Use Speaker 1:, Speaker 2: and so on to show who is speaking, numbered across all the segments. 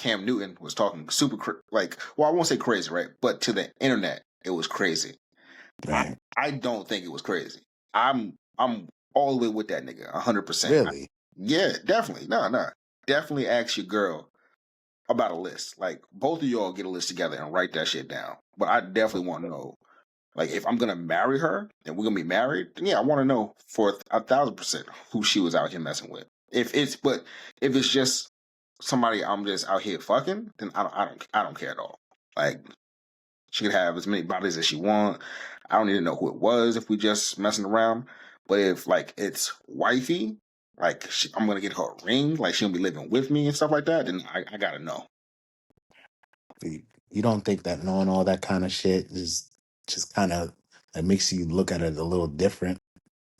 Speaker 1: Cam Newton was talking super like, well, I won't say crazy, right? But to the internet, it was crazy.
Speaker 2: Right.
Speaker 1: I don't think it was crazy. I'm all the way with that nigga, 100%.
Speaker 2: Really?
Speaker 1: Yeah, definitely. No. Definitely ask your girl about a list. Like, both of y'all get a list together and write that shit down. But I definitely want to know, like, if I'm gonna marry her and we're gonna be married, then yeah, I want to know for 1,000% who she was out here messing with. If it's just somebody I'm just out here fucking, then I don't care at all. Like, she could have as many bodies as she want. I don't need to know who it was if we just messing around. But if like it's wifey, like I'm gonna get her a ring, like she'll be living with me and stuff like that, then I gotta know.
Speaker 2: You don't think that knowing all that kind of shit is just kind of, it makes you look at it a little different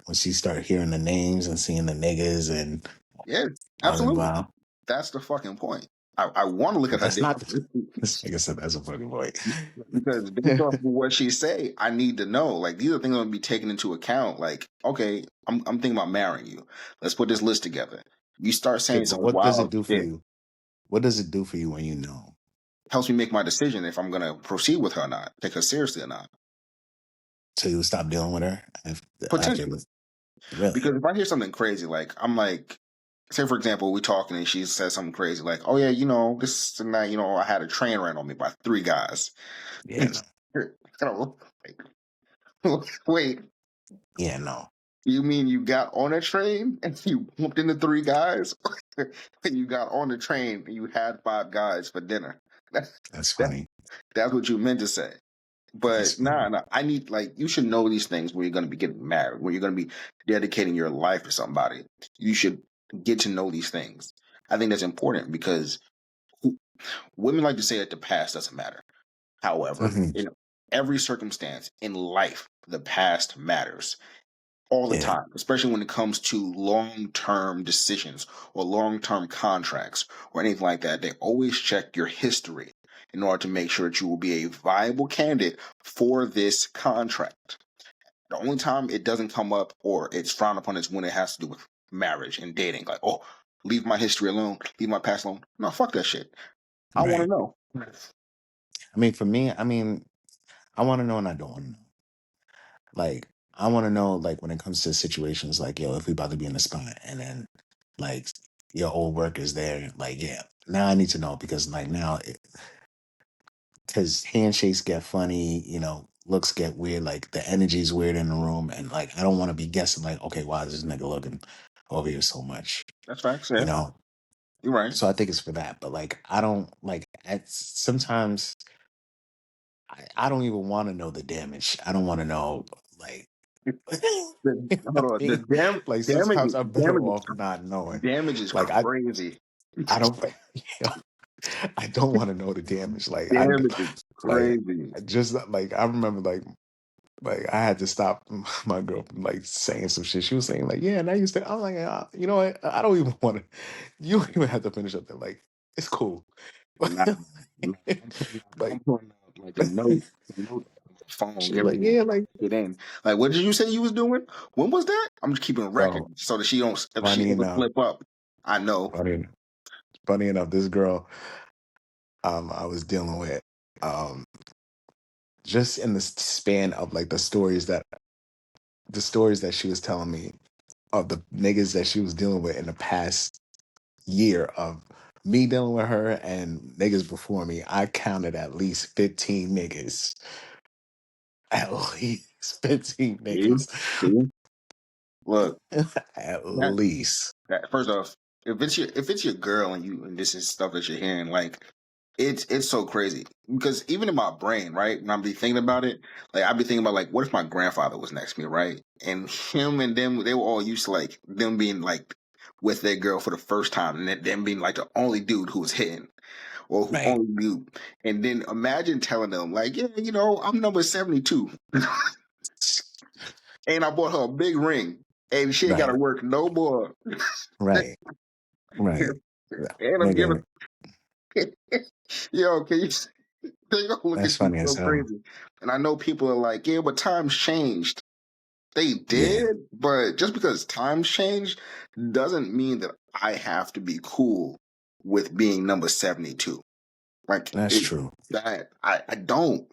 Speaker 2: when she start hearing the names and seeing the niggas and
Speaker 1: Yeah,
Speaker 2: all them?
Speaker 1: absolutely.
Speaker 2: Wow.
Speaker 1: That's the fucking point. I want to look at her
Speaker 2: That's not.
Speaker 1: differently
Speaker 2: Like I said, that's a funny point.
Speaker 1: because based off of what she say, I need to know. Like, these are things I'm gonna be taken into account. Like, okay, I'm thinking about marrying you. Let's put this list together. You start
Speaker 2: Okay,
Speaker 1: saying
Speaker 2: but
Speaker 1: some
Speaker 2: what does it
Speaker 1: wild
Speaker 2: do for
Speaker 1: shit.
Speaker 2: you? What does it do for you when you know?
Speaker 1: Helps me make my decision if I'm gonna proceed with her or not, take her seriously or not.
Speaker 2: So you stop dealing with her after
Speaker 1: Potentially.
Speaker 2: this? Really?
Speaker 1: Because if I hear something crazy, like I'm like, say for example, we talking and she says something crazy, like, "Oh yeah, this night, I had a train ran on me by 3 guys."
Speaker 2: Yeah, no.
Speaker 1: I don't wait.
Speaker 2: Yeah, no.
Speaker 1: You mean you got on a train and you bumped into 3 guys, and you got on the train and you had 5 guys for dinner?
Speaker 2: That's
Speaker 1: That,
Speaker 2: funny.
Speaker 1: that's what you meant to say.
Speaker 2: That's
Speaker 1: But
Speaker 2: funny.
Speaker 1: nah. I need, like, you should know these things when you're going to be getting married, when you're going to be dedicating your life to somebody. You should get to know these things. I think that's important because women like to say that the past doesn't matter. However,
Speaker 2: Mhm.
Speaker 1: in every circumstance in life, the past matters all the
Speaker 2: Yeah.
Speaker 1: time, especially when it comes to long-term decisions or long-term contracts or anything like that. They always check your history in order to make sure that you will be a viable candidate for this contract. The only time it doesn't come up or it's frowned upon is when it has to do with marriage and dating. Like, oh, leave my history alone, leave my past alone. No, fuck that shit. I want to
Speaker 2: Right.
Speaker 1: know.
Speaker 2: I mean, for me, I want to know and I don't want to know. Like, I want to know, like, when it comes to situations like, yo, if we about to be in a spot and then, like, your old worker's there, like, yeah, now I need to know because, like, now, because handshakes get funny, looks get weird, like, the energy's weird in the room. And, like, I don't want to be guessing, like, okay, why is this nigga looking over here so much,
Speaker 1: That's facts,
Speaker 2: you
Speaker 1: yeah.
Speaker 2: know?
Speaker 1: You're right.
Speaker 2: So I think it's for that. But, like, I don't, like, sometimes I don't even want to know the damage. I don't want to know, like,
Speaker 1: Hold on. The
Speaker 2: like
Speaker 1: damage,
Speaker 2: sometimes I'm better off not knowing.
Speaker 1: damage is
Speaker 2: Like
Speaker 1: crazy.
Speaker 2: I don't, I don't want to know the damage.
Speaker 1: Damage is
Speaker 2: Like
Speaker 1: crazy.
Speaker 2: just like I remember, like I had to stop my girl from like saying some shit. She was saying like, yeah, and I used to. I'm like, you know what? I don't even want to. You don't even have to finish up there. Like it's cool.
Speaker 1: Nah, nah, I'm
Speaker 2: Like
Speaker 1: pulling out like a note on my phone,
Speaker 2: she like,
Speaker 1: everything.
Speaker 2: yeah, like
Speaker 1: Get in. Like, what did you say you was doing? When was that? I'm just keeping a record
Speaker 2: bro.
Speaker 1: so that she don't. If she
Speaker 2: Funny
Speaker 1: ever
Speaker 2: enough,
Speaker 1: slip up, I know.
Speaker 2: funny, funny enough, this girl I was dealing with um just in the span of like the stories that she was telling me of the niggas that she was dealing with in the past year of me dealing with her and niggas before me, I counted at least 15 niggas. At least 15
Speaker 1: See,
Speaker 2: niggas.
Speaker 1: see. Look,
Speaker 2: At
Speaker 1: that,
Speaker 2: least.
Speaker 1: first off, if it's your girl and this is stuff that you're hearing, like it's so crazy because even in my brain, right, when I'm be thinking about it, like I'd be thinking about like what if my grandfather was next to me, right, and him and them they were all used to like them being like with their girl for the first time and then them being like the only dude who was hitting or who
Speaker 2: Right.
Speaker 1: only dude, and then imagine telling them like, yeah, I'm number 72 and I bought her a big ring and she ain't got to
Speaker 2: Right.
Speaker 1: work no more.
Speaker 2: Right. Right.
Speaker 1: And I'm giving,
Speaker 2: Nigga,
Speaker 1: yo, can you? They gonna look
Speaker 2: that's
Speaker 1: at you
Speaker 2: funny as
Speaker 1: so
Speaker 2: hell.
Speaker 1: crazy. And I know people are like, yeah, but times changed. They
Speaker 2: Yeah.
Speaker 1: did, but just because times changed doesn't mean that I have to be cool with being number 72. Like
Speaker 2: That's true.
Speaker 1: that I don't.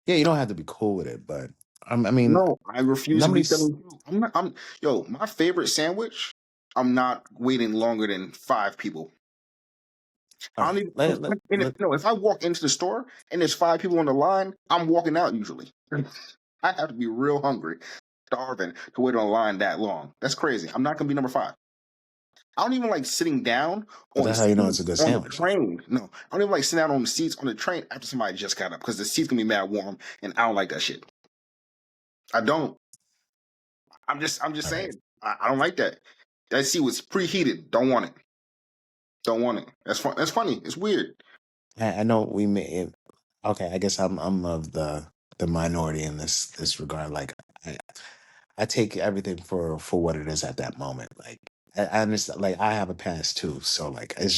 Speaker 2: Yeah, you don't have to be cool with it, but I mean,
Speaker 1: No, I refuse to be
Speaker 2: nobody's
Speaker 1: 72. I'm yo, my favorite sandwich, I'm not waiting longer than 5 people.
Speaker 2: all
Speaker 1: I don't
Speaker 2: right.
Speaker 1: even no, if I walk into the store and there's 5 people on the line, I'm walking out usually. I have to be real hungry, starving to wait on a line that long. That's crazy. I'm not gonna be number 5. I don't even like sitting down
Speaker 2: but
Speaker 1: on the
Speaker 2: that's how you know it's a
Speaker 1: seats
Speaker 2: good
Speaker 1: on the
Speaker 2: sandwich, though.
Speaker 1: train. No, I don't even like sitting down on the seats on the train after somebody just got up because the seats gonna be mad warm and I don't like that shit. I don't. I'm just
Speaker 2: All right.
Speaker 1: saying. I don't like that. That seat was preheated. Don't want it. Don't want it. That's fun. That's funny. It's weird.
Speaker 2: I know we may. Okay, I guess I'm of the minority in this regard. Like, I I take everything for what it is at that moment. Like, I understand. Like, I have a past too, so like, it's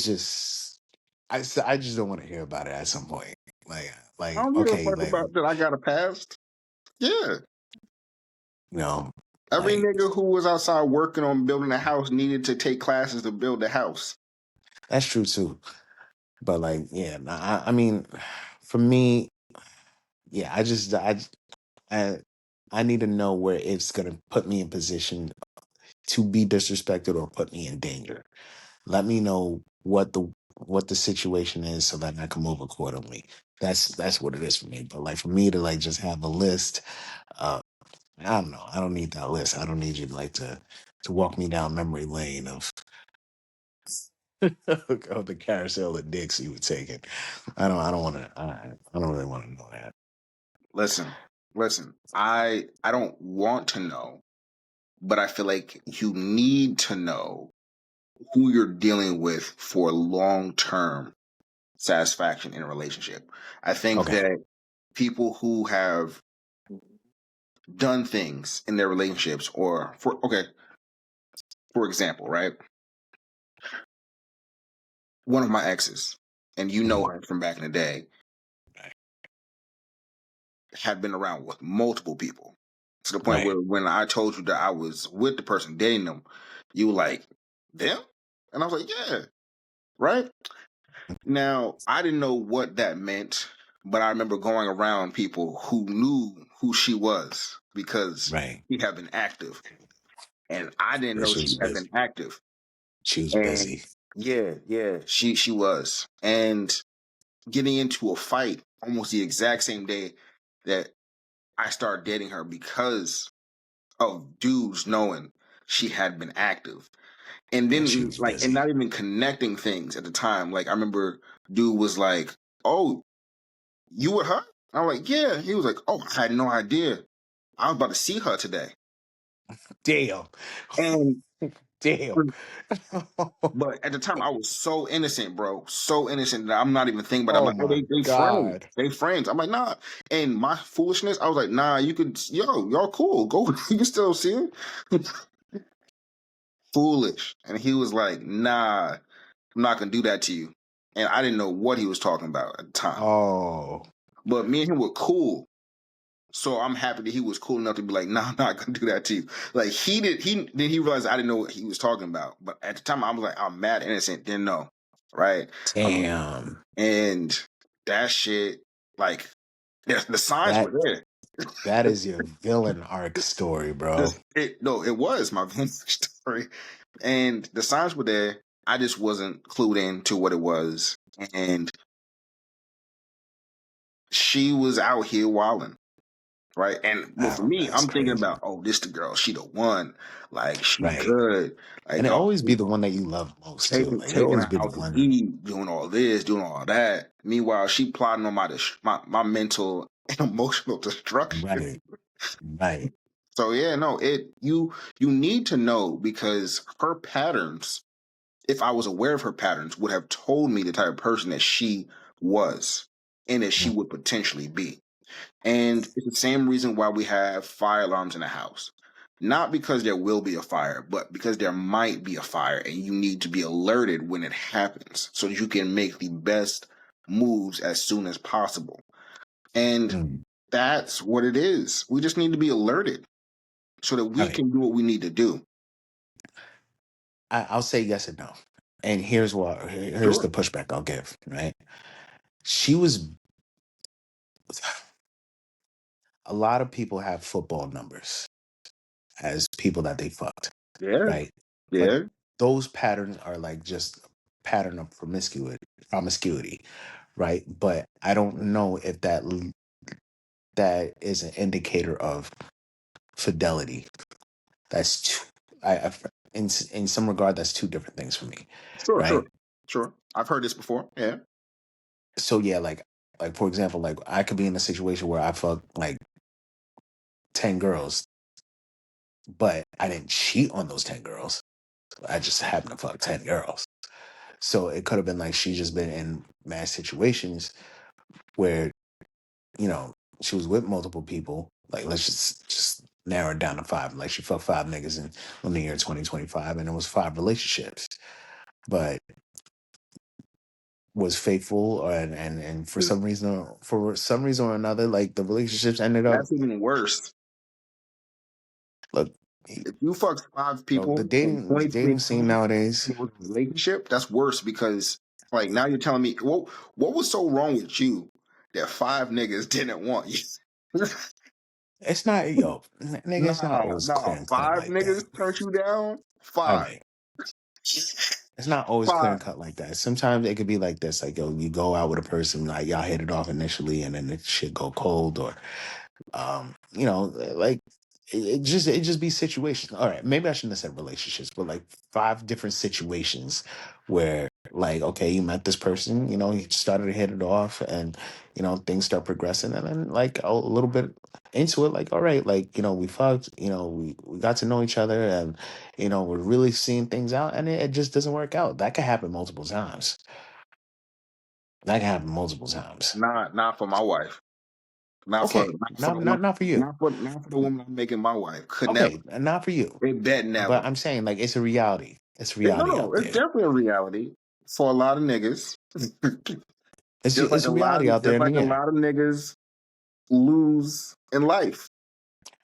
Speaker 2: just I just don't want to hear about it at some point. Like
Speaker 1: I
Speaker 2: like
Speaker 1: don't give a
Speaker 2: okay,
Speaker 1: fuck
Speaker 2: like
Speaker 1: about that. I got a past. Yeah.
Speaker 2: you know,
Speaker 1: Every
Speaker 2: like
Speaker 1: nigga who was outside working on building a house needed to take classes to build a house.
Speaker 2: that's true too. But like, yeah, nah, I mean, for me, yeah, I I need to know where it's gonna put me in position to be disrespected or put me in danger. Let me know what the situation is so that I can move accordingly. That's what it is for me. But like for me to like just have a list, uh, I don't know. I don't need that list. I don't need you like to walk me down memory lane of of the carousel of dicks you were taking. I don't want to. I don't really want to know that.
Speaker 1: Listen, listen. I don't want to know, but I feel like you need to know who you're dealing with for long term satisfaction in a relationship. I think
Speaker 2: Okay.
Speaker 1: that people who have done things in their relationships, or for example, right? One of my exes, and you know
Speaker 2: Mhm.
Speaker 1: her from back in the day, had been around with multiple people to the point
Speaker 2: Right.
Speaker 1: where when I told you that I was with the person dating them, you were like, them? And I was like, yeah, right? Now, I didn't know what that meant, but I remember going around people who knew who she was because
Speaker 2: Right.
Speaker 1: she had been active. And I didn't
Speaker 2: Yeah,
Speaker 1: know
Speaker 2: she
Speaker 1: she
Speaker 2: was
Speaker 1: had been
Speaker 2: busy.
Speaker 1: active.
Speaker 2: She was
Speaker 1: And
Speaker 2: busy.
Speaker 1: yeah, she was. And getting into a fight almost the exact same day that I started dating her because of dudes knowing she had been active. And
Speaker 2: Yeah, she
Speaker 1: then
Speaker 2: was
Speaker 1: like and
Speaker 2: busy.
Speaker 1: not even connecting things at the time. Like I remember dude was like, "Oh, you with her?" I'm like, "Yeah." He was like, "Oh, I had no idea. I was about to see her today."
Speaker 2: Damn.
Speaker 1: And
Speaker 2: Damn.
Speaker 1: but at the time, I was so innocent, bro. So innocent that I'm not even thinking about it. I'm
Speaker 2: Oh
Speaker 1: like, oh,
Speaker 2: my
Speaker 1: they friends.
Speaker 2: God.
Speaker 1: They friends. I'm like, nah. And my foolishness, I was like, nah, you could, y'all cool. Go, you can still see it. Foolish. And he was like, nah, I'm not going to do that to you. And I didn't know what he was talking about at the time.
Speaker 2: Oh,
Speaker 1: But me and him were cool. So I'm happy that he was cool enough to be like, nah, I'm not gonna do that to you. Like he realized I didn't know what he was talking about. But at the time I was like, I'm mad innocent, didn't know. Right?
Speaker 2: damn.
Speaker 1: And that shit, like the signs were
Speaker 2: That
Speaker 1: there.
Speaker 2: that is your villain arc story, bro.
Speaker 1: No, it was my story. And the signs were there. I just wasn't clued in to what it was. And she was out here wilding. Right. And well, for
Speaker 2: Oh,
Speaker 1: me,
Speaker 2: that's
Speaker 1: I'm thinking
Speaker 2: crazy.
Speaker 1: about, oh, this the girl, she the one. Like she
Speaker 2: Right.
Speaker 1: good.
Speaker 2: And
Speaker 1: Like
Speaker 2: it
Speaker 1: oh,
Speaker 2: always be the one that you love most too. Like it
Speaker 1: taking
Speaker 2: always
Speaker 1: her
Speaker 2: be the
Speaker 1: out to
Speaker 2: one.
Speaker 1: eat, doing all this, doing all that. Meanwhile, she plotting on my mental and emotional destruction.
Speaker 2: Right. Right.
Speaker 1: So yeah, no, you need to know because her patterns, if I was aware of her patterns, would have told me the type of person that she was and that she
Speaker 2: Mm,
Speaker 1: would potentially be. And it's the same reason why we have fire alarms in the house. Not because there will be a fire, but because there might be a fire and you need to be alerted when it happens so you can make the best moves as soon as possible. And
Speaker 2: mm.
Speaker 1: that's what it is. We just need to be alerted so that
Speaker 2: All
Speaker 1: we
Speaker 2: right.
Speaker 1: can do what we need to do.
Speaker 2: I'll say yes and no. And here's here's
Speaker 1: Sure.
Speaker 2: the pushback I'll give, right? She was a lot of people have football numbers as people that they fucked,
Speaker 1: Yeah.
Speaker 2: right? But
Speaker 1: Yeah.
Speaker 2: those patterns are like just a pattern of promiscuity, right? But I don't know if that is an indicator of fidelity. That's two, in some regard that's two different things for me,
Speaker 1: Sure.
Speaker 2: right?
Speaker 1: Sure. Sure. I've heard this before. Yeah.
Speaker 2: So yeah, like for example, like I could be in a situation where I fuck like 10 girls, but I didn't cheat on those 10 girls. I just happened to fuck 10 girls. So it could have been like she just been in mass situations where, you know, she was with multiple people. Like let's just narrow it down to five. Like she fucked five niggas in the year 2025 and it was five relationships. But was faithful and for some reason or another, like the relationships ended up
Speaker 1: That's even worse.
Speaker 2: look
Speaker 1: If you fuck five people
Speaker 2: the
Speaker 1: in
Speaker 2: dating scene
Speaker 1: 2025
Speaker 2: nowadays.
Speaker 1: in a relationship, that's worse because like now you're telling me what was so wrong with you that five niggas didn't want you?
Speaker 2: It's not nigga, it's not always
Speaker 1: Nah,
Speaker 2: clear and cut
Speaker 1: five
Speaker 2: like that.
Speaker 1: niggas turned you down?
Speaker 2: All
Speaker 1: Five.
Speaker 2: right. It's not always clear
Speaker 1: Five.
Speaker 2: and cut like that. Sometimes it could be like this, like yo, you go out with a person, like y'all hit it off initially, and then it shit go cold, or you know, like it just be situations. All right, maybe I shouldn't have said relationships, but like five different situations where like, okay, you met this person, you know, you started to hit it off and you know, things start progressing and then like a little bit into it, like, all right, like, you know, we fucked, you know, we got to know each other and you know, we're really seeing things out and it just doesn't work out. That could happen multiple times. That can happen multiple times.
Speaker 1: Not for my wife.
Speaker 2: Okay,
Speaker 1: Not for the one
Speaker 2: not for you.
Speaker 1: not for the woman I'm making my wife. Could never.
Speaker 2: Okay, not for you.
Speaker 1: They bet never.
Speaker 2: But I'm saying like it's a reality. It's a
Speaker 1: No,
Speaker 2: reality
Speaker 1: no,
Speaker 2: out
Speaker 1: it's
Speaker 2: there.
Speaker 1: definitely a reality for a lot of niggas.
Speaker 2: It's a reality out there
Speaker 1: Just
Speaker 2: in
Speaker 1: like
Speaker 2: the
Speaker 1: a
Speaker 2: air.
Speaker 1: lot of niggas lose in life.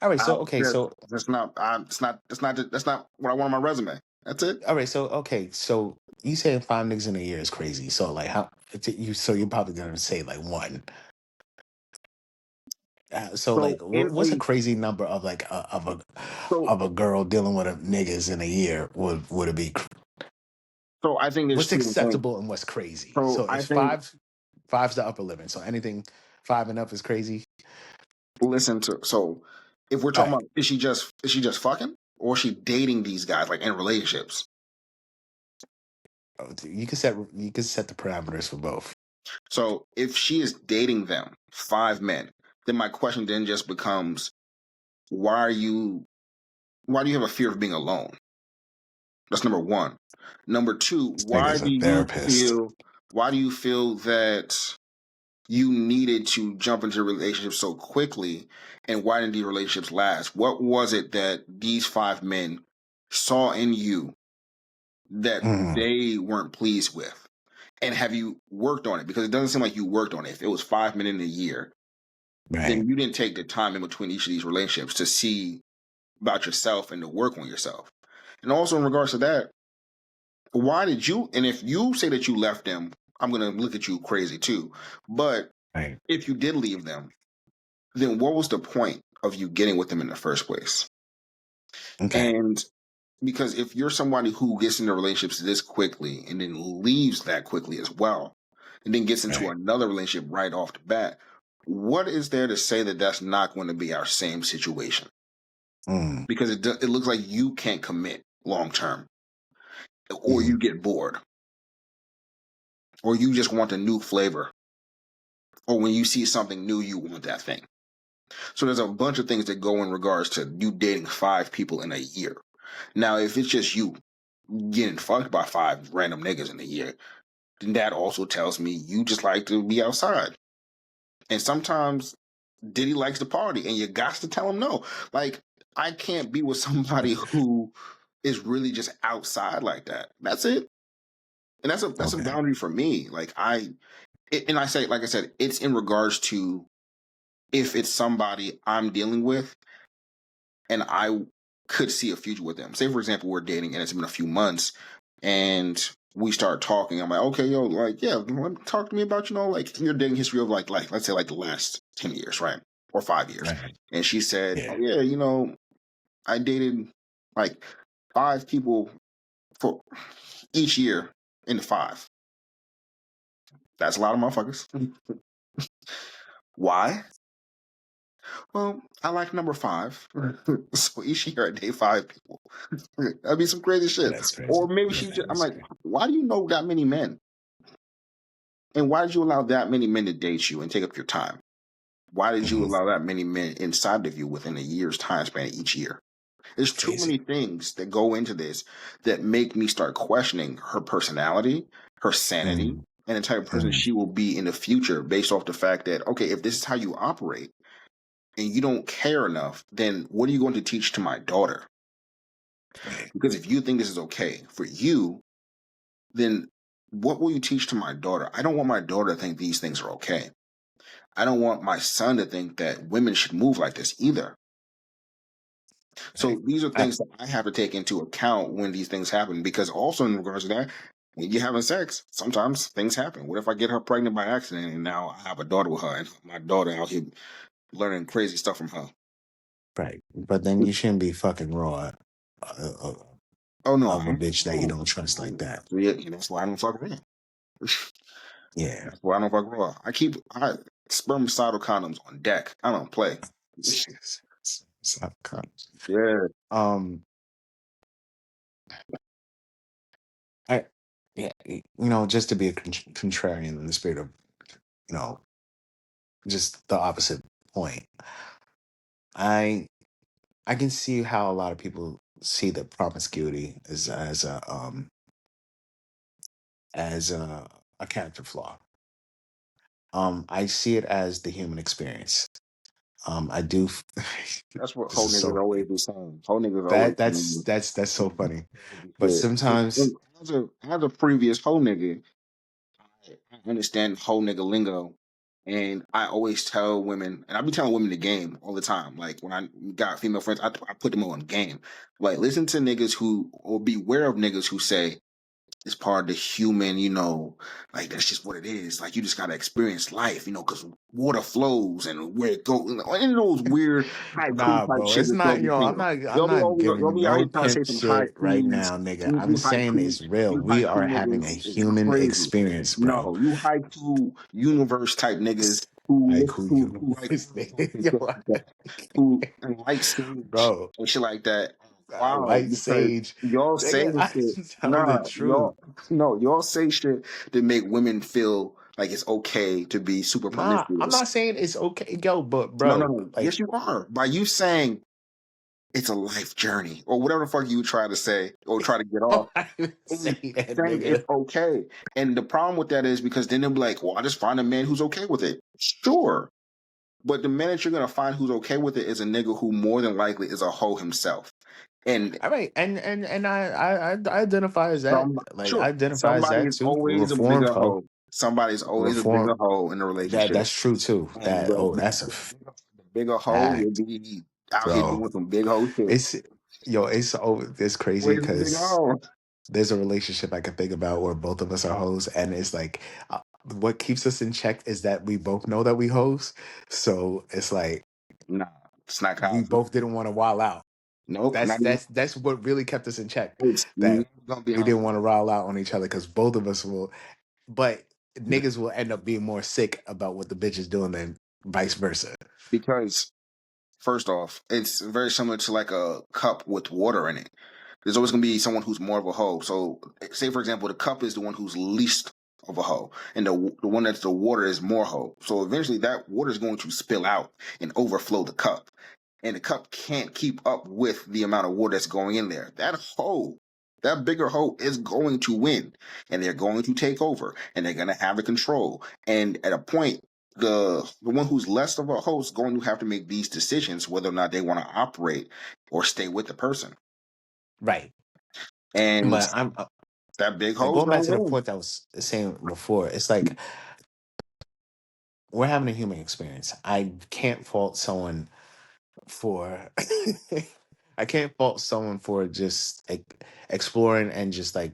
Speaker 2: All right,
Speaker 1: I
Speaker 2: so okay,
Speaker 1: just
Speaker 2: so
Speaker 1: that's not that's not what I want on my resume. That's it.
Speaker 2: all right, so okay, so you saying five niggas in a year is crazy. So like how so you're probably gonna say like one. So like
Speaker 1: So in
Speaker 2: what's a
Speaker 1: a
Speaker 2: crazy number of
Speaker 1: so
Speaker 2: of a girl dealing with a niggas in a year would it be
Speaker 1: so I think there's
Speaker 2: what's
Speaker 1: two different things.
Speaker 2: acceptable and what's crazy?
Speaker 1: So
Speaker 2: So
Speaker 1: I
Speaker 2: it's
Speaker 1: think
Speaker 2: five's the upper limit. So anything five and up is crazy.
Speaker 1: listen to so if we're
Speaker 2: All
Speaker 1: talking
Speaker 2: right.
Speaker 1: about is she just fucking or is she dating these guys like in relationships?
Speaker 2: You can set the parameters for both.
Speaker 1: So if she is dating them, five men, then my question then just becomes why are you why do you have a fear of being alone? That's number one. Number two,
Speaker 2: This nigga's a therapist.
Speaker 1: why do you feel that you needed to jump into relationships so quickly and why didn't these relationships last? What was it that these five men saw in you that
Speaker 2: Mhm.
Speaker 1: they weren't pleased with? And have you worked on it? Because it doesn't seem like you worked on it. If it was 5 men in a year,
Speaker 2: Right.
Speaker 1: then you didn't take the time in between each of these relationships to see about yourself and to work on yourself. And also in regards to that, why did you and if you say that you left them, I'm gonna look at you crazy too. But
Speaker 2: Right.
Speaker 1: if you did leave them, then what was the point of you getting with them in the first place?
Speaker 2: Okay.
Speaker 1: And because if you're somebody who gets into relationships this quickly and then leaves that quickly as well, and then gets into
Speaker 2: Right.
Speaker 1: another relationship right off the bat, what is there to say that that's not going to be our same situation?
Speaker 2: Mm.
Speaker 1: Because it looks like you can't commit long term, or
Speaker 2: Mhm.
Speaker 1: you get bored, or you just want a new flavor, or when you see something new, you want that thing. So there's a bunch of things that go in regards to you dating five people in a year. Now, if it's just you getting fucked by five random niggas in a year, then that also tells me you just like to be outside. And sometimes Diddy likes to party, and you got to tell him no. Like, I can't be with somebody who is really just outside like that. That's it. And that's a
Speaker 2: Okay.
Speaker 1: boundary for me. And I say, like I said, it's in regards to if it's somebody I'm dealing with and I could see a future with them. Say for example, we're dating and it's been a few months, and we start talking. I'm like, okay, yo, like, yeah, talk to me about, like your dating history of like let's say like the last 10 years, right, or 5 years.
Speaker 2: Right.
Speaker 1: And she said, oh
Speaker 2: Yeah.
Speaker 1: yeah, I dated like 5 people for each year in the five. That's a lot of motherfuckers. Why? Well, I like number five. So each year I date 5 people. That'd be some crazy shit.
Speaker 2: That's
Speaker 1: Or
Speaker 2: crazy.
Speaker 1: maybe
Speaker 2: Yeah,
Speaker 1: I'm
Speaker 2: that's
Speaker 1: like,
Speaker 2: crazy.
Speaker 1: why do you know that many men? And why did you allow that many men to date you and take up your time? Why did you
Speaker 2: Hmm.
Speaker 1: allow that many men inside of you within a year's time span each year? There's too
Speaker 2: Crazy.
Speaker 1: many things that go into this that make me start questioning her personality, her sanity,
Speaker 2: Mm,
Speaker 1: and the type of person
Speaker 2: mm,
Speaker 1: she will be in the future based off the fact that, okay, if this is how you operate and you don't care enough, then what are you going to teach to my daughter?
Speaker 2: right.
Speaker 1: Because if you think this is okay for you, then what will you teach to my daughter? I don't want my daughter to think these things are okay. I don't want my son to think that women should move like this either.
Speaker 2: Right.
Speaker 1: So these are
Speaker 2: I,
Speaker 1: things that I have to take into account when these things happen, because also in regards to that, when you're having sex, sometimes things happen. What if I get her pregnant by accident and now I have a daughter with her and my daughter out here learning crazy stuff from her?
Speaker 2: right. But then you shouldn't be fucking raw uh,
Speaker 1: Oh no,
Speaker 2: of a bitch that you don't trust like that.
Speaker 1: yeah, that's why I don't fuck raw.
Speaker 2: Yeah.
Speaker 1: That's why I don't fuck raw. I spermicidal condoms on deck. I don't play.
Speaker 2: Stop.
Speaker 1: Yeah,
Speaker 2: I, yeah, just to be a contrarian in the spirit of, you know, just the opposite point. I I can see how a lot of people see the promiscuity as a character flaw. I see it as the human experience. I do.
Speaker 1: that's what
Speaker 2: This
Speaker 1: whole
Speaker 2: is
Speaker 1: niggas
Speaker 2: so
Speaker 1: always be saying. Whole niggas always
Speaker 2: that
Speaker 1: saying
Speaker 2: that's so funny, but
Speaker 1: shit.
Speaker 2: sometimes
Speaker 1: And as a previous whole nigga, I understand whole nigga lingo. And I always tell women, and I be telling women the game all the time. Like when I got female friends, I put them on game. Like listen to niggas who, or beware of niggas who say, it's part of the human, like that's just what it is. Like you just gotta experience life, because water flows and where it goes. Any of those weird haiku
Speaker 2: nah,
Speaker 1: type
Speaker 2: bro,
Speaker 1: shit
Speaker 2: it's
Speaker 1: that y'all
Speaker 2: not.
Speaker 1: be
Speaker 2: I'm
Speaker 1: saying.
Speaker 2: not. I'm not
Speaker 1: Y'all
Speaker 2: giving
Speaker 1: be out
Speaker 2: no
Speaker 1: here trying to say
Speaker 2: pimp
Speaker 1: some
Speaker 2: shit right
Speaker 1: haikus.
Speaker 2: now, nigga.
Speaker 1: You
Speaker 2: I'm saying
Speaker 1: haiku,
Speaker 2: it's real.
Speaker 1: you
Speaker 2: We are
Speaker 1: haiku
Speaker 2: having a
Speaker 1: niggas is
Speaker 2: human
Speaker 1: crazy.
Speaker 2: experience, bro.
Speaker 1: No, you haiku universe type niggas who
Speaker 2: Like
Speaker 1: listen,
Speaker 2: who
Speaker 1: who like
Speaker 2: universe, nigga?
Speaker 1: and shit like that, who and like sage
Speaker 2: Bro,
Speaker 1: and shit like that. Wow,
Speaker 2: white
Speaker 1: because
Speaker 2: sage,
Speaker 1: y'all say
Speaker 2: nigga. I
Speaker 1: shit.
Speaker 2: just tell the
Speaker 1: Nah,
Speaker 2: truth.
Speaker 1: y'all no, y'all say shit that make women feel like it's okay to be super
Speaker 2: Nah, I'm
Speaker 1: promiscuous.
Speaker 2: not saying it's okay, yo, but
Speaker 1: No, no,
Speaker 2: bro,
Speaker 1: no.
Speaker 2: like,
Speaker 1: Yes, you are. By you saying it's a life journey or whatever the fuck you try to say or try to get
Speaker 2: I'm
Speaker 1: off,
Speaker 2: not even
Speaker 1: and
Speaker 2: saying that,
Speaker 1: saying it's
Speaker 2: nigga.
Speaker 1: okay. And the problem with that is because then they'll be like, well, I just find a man who's okay with it. Sure. But the minute you're gonna find who's okay with it is a nigga who more than likely is a hoe himself. And
Speaker 2: All right, and I identify as that. Like, I
Speaker 1: sure,
Speaker 2: identify as
Speaker 1: somebody
Speaker 2: that
Speaker 1: is
Speaker 2: too. A
Speaker 1: always a
Speaker 2: reformed
Speaker 1: bigger
Speaker 2: hoe,
Speaker 1: hoe. Somebody's always a bigger
Speaker 2: reform.
Speaker 1: hoe in a
Speaker 2: That
Speaker 1: relationship.
Speaker 2: that's true too.
Speaker 1: And
Speaker 2: That oh, that's a
Speaker 1: the bigger hoe will
Speaker 2: fact,
Speaker 1: be out here
Speaker 2: bro.
Speaker 1: doing some big hoe shit.
Speaker 2: It's it's crazy
Speaker 1: Always a bigger
Speaker 2: because
Speaker 1: hoe.
Speaker 2: there's a relationship I can think about where both of us are hoes, and it's like what keeps us in check is that we both know that we hoes. So it's like
Speaker 1: Nah, it's not
Speaker 2: we
Speaker 1: possible.
Speaker 2: both didn't want to wild out.
Speaker 1: Nope,
Speaker 2: That's
Speaker 1: not even.
Speaker 2: that's that's what really kept us in check.
Speaker 1: It's never
Speaker 2: That
Speaker 1: gonna be
Speaker 2: we
Speaker 1: how
Speaker 2: didn't want to rile out on each other because both of us will. But niggas will end up being more sick about what the bitch is doing than vice versa.
Speaker 1: because first off, it's very similar to like a cup with water in it. There's always going to be someone who's more of a hoe. So, say for example, the cup is the one who's least of a hoe, and the one that's the water is more hoe. So eventually, that water is going to spill out and overflow the cup, and the cup can't keep up with the amount of water that's going in there. That hoe, that bigger hoe, is going to win, and they're going to take over, and they're going to have the control. And at a point, the one who's less of a hoe is going to have to make these decisions whether or not they want to operate or stay with the person.
Speaker 2: Right.
Speaker 1: And
Speaker 2: But I'm
Speaker 1: that big
Speaker 2: and
Speaker 1: hole's
Speaker 2: going
Speaker 1: gonna
Speaker 2: back to the
Speaker 1: win.
Speaker 2: point that I was saying before, it's like we're having a human experience. I can't fault someone for I can't fault someone for just like exploring and just like,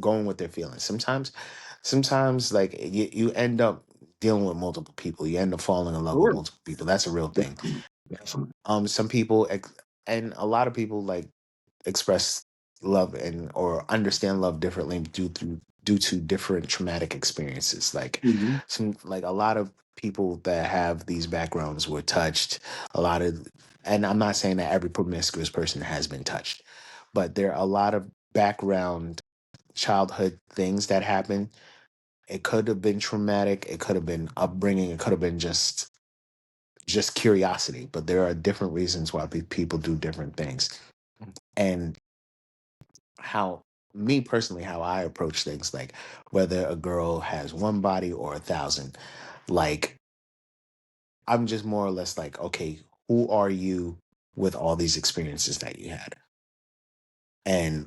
Speaker 2: going with their feelings. Sometimes like you end up dealing with multiple people. You end up falling in love with
Speaker 1: Sure.
Speaker 2: multiple people. That's a real thing.
Speaker 1: Definitely.
Speaker 2: Some people and a lot of people like express love and or understand love differently due to different traumatic experiences. Like
Speaker 1: Mhm.
Speaker 2: a lot of people that have these backgrounds were touched. A lot of, and I'm not saying that every promiscuous person has been touched, but there are a lot of background childhood things that happen. It could have been traumatic. It could have been upbringing. It could have been just curiosity. But there are different reasons why people do different things. And how me personally, how I approach things, like whether a girl has one body or 1,000, like I'm just more or less like, okay, who are you with all these experiences that you had? And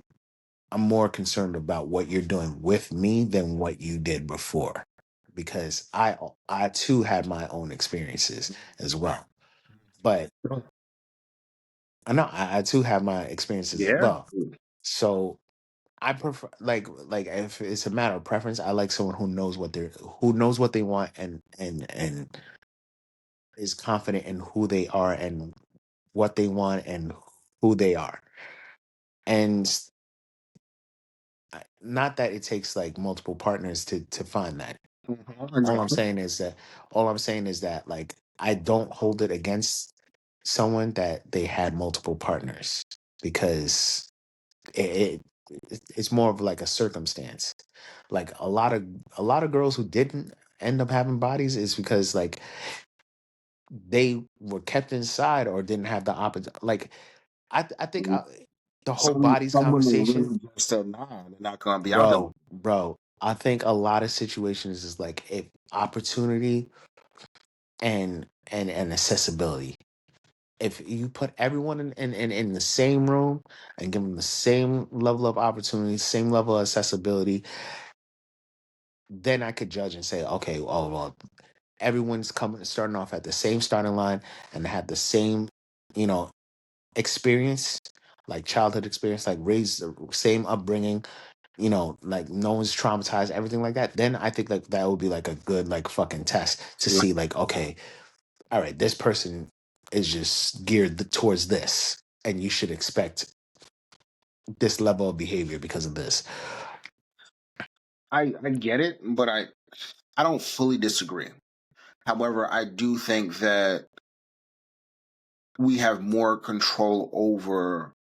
Speaker 2: I'm more concerned about what you're doing with me than what you did before, because I too had my own experiences as well. But I know I too have my experiences as
Speaker 1: Yeah.
Speaker 2: well. So I prefer like if it's a matter of preference, I like someone who knows what they want and is confident in who they are and what they want and who they are. And not that it takes like multiple partners to find that.
Speaker 1: Mhm.
Speaker 2: All I'm
Speaker 1: Exactly.
Speaker 2: saying is that like I don't hold it against someone that they had multiple partners, because it, it's more of like a circumstance. Like a lot of girls who didn't end up having bodies is because like they were kept inside or didn't have the opposite. Like I think the whole bodies
Speaker 1: Some women
Speaker 2: conversation,
Speaker 1: really just said, nah, they're not gonna be out there.
Speaker 2: bro. I think a lot of situations is like if opportunity and accessibility. If you put everyone in the same room and give them the same level of opportunity, same level of accessibility, then I could judge and say, okay, oh well, everyone's coming starting off at the same starting line and have the same, you know, experience, like childhood experience, like raised the same upbringing, like no one's traumatized, everything like that. Then I think like that would be like a good like fucking test to
Speaker 1: Like,
Speaker 2: see like, okay, all right, this person is just geared towards this, and you should expect this level of behavior because of this.
Speaker 1: I get it, but I don't fully disagree. However, I do think that we have more control over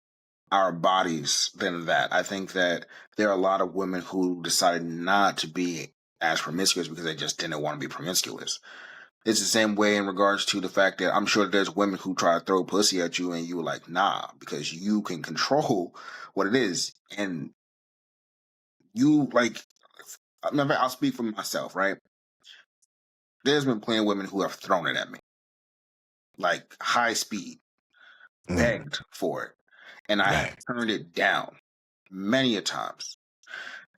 Speaker 1: our bodies than that. I think that there are a lot of women who decided not to be as promiscuous because they just didn't want to be promiscuous. It's the same way in regards to the fact that I'm sure there's women who try to throw pussy at you and you were like, nah, because you can control what it is. And you like, I'll speak for myself, right? There's been plenty of women who have thrown it at me, like high speed,
Speaker 2: Mm,
Speaker 1: begged for it. And I have
Speaker 2: right,
Speaker 1: turned it down many a times.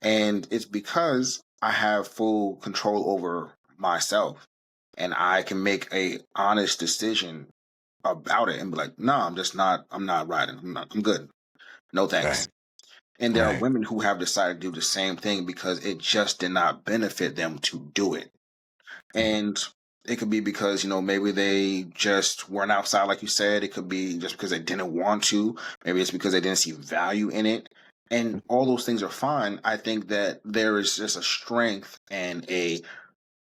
Speaker 1: And it's because I have full control over myself and I can make a honest decision about it and be like, no, I'm not riding. I'm good. No thanks.
Speaker 2: right,
Speaker 1: And there are
Speaker 2: right,
Speaker 1: women who have decided to do the same thing because it just did not benefit them to do it. And it could be because, maybe they just weren't outside, like you said. It could be just because they didn't want to. Maybe it's because they didn't see value in it. And all those things are fine. I think that there is just a strength and a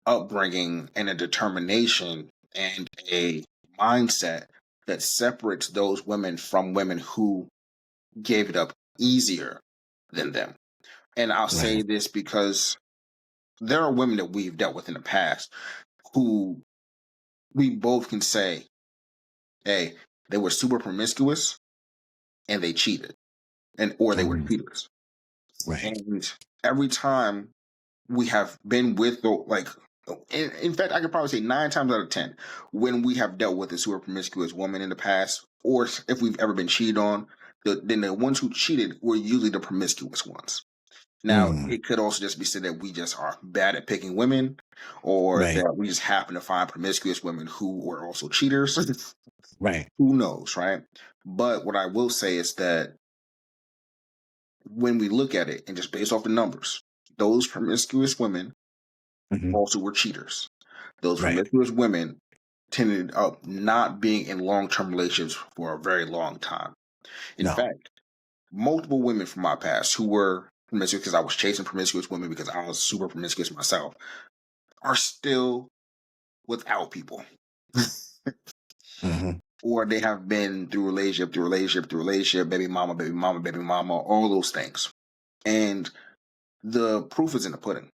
Speaker 1: upbringing and a determination and a mindset that separates those women from women who gave it up easier than them. And I'll say
Speaker 2: right.
Speaker 1: this because there are women that we've dealt with in the past who we both can say, hey, they were super promiscuous and they cheated, and or they were
Speaker 2: Mm,
Speaker 1: cheaters.
Speaker 2: right.
Speaker 1: And every time we have been with the like, in fact, I could probably say 9 times out of 10, when we have dealt with a super promiscuous woman in the past, or if we've ever been cheated on, then the ones who cheated were usually the promiscuous ones. Now,
Speaker 2: Mm,
Speaker 1: it could also just be said that we just are bad at picking women, or
Speaker 2: right,
Speaker 1: that we just happen to find promiscuous women who were also cheaters.
Speaker 2: right.
Speaker 1: Who knows, right? But what I will say is that when we look at it and just based off the numbers, those promiscuous women
Speaker 2: Hmm.
Speaker 1: also were cheaters. Those
Speaker 2: Right.
Speaker 1: promiscuous women tended up not being in long term relationships for a very long time. In
Speaker 2: No.
Speaker 1: fact, multiple women from my past who were promiscuous because I was chasing promiscuous women because I was super promiscuous myself are still without people.
Speaker 2: Hmm.
Speaker 1: Or they have been through relationship, through relationship, through relationship, baby mama, baby mama, baby mama, all those things. And the proof is in the pudding.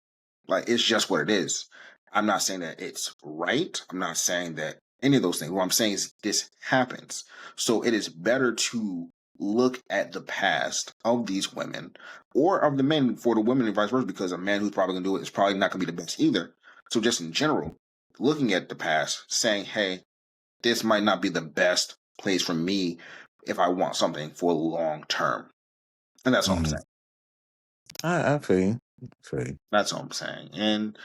Speaker 1: Like it's just what it is. I'm not saying that it's right. I'm not saying that any of those things. What I'm saying is this happens. So it is better to look at the past of these women or of the men for the women and vice versa, because a man who's probably gonna do it is probably not gonna be the best either. So just in general, looking at the past, saying, hey, this might not be the best place for me if I want something for long term. And that's all I'm
Speaker 2: Hmm.
Speaker 1: saying.
Speaker 2: I feel you. Feel you.
Speaker 1: That's all I'm saying. And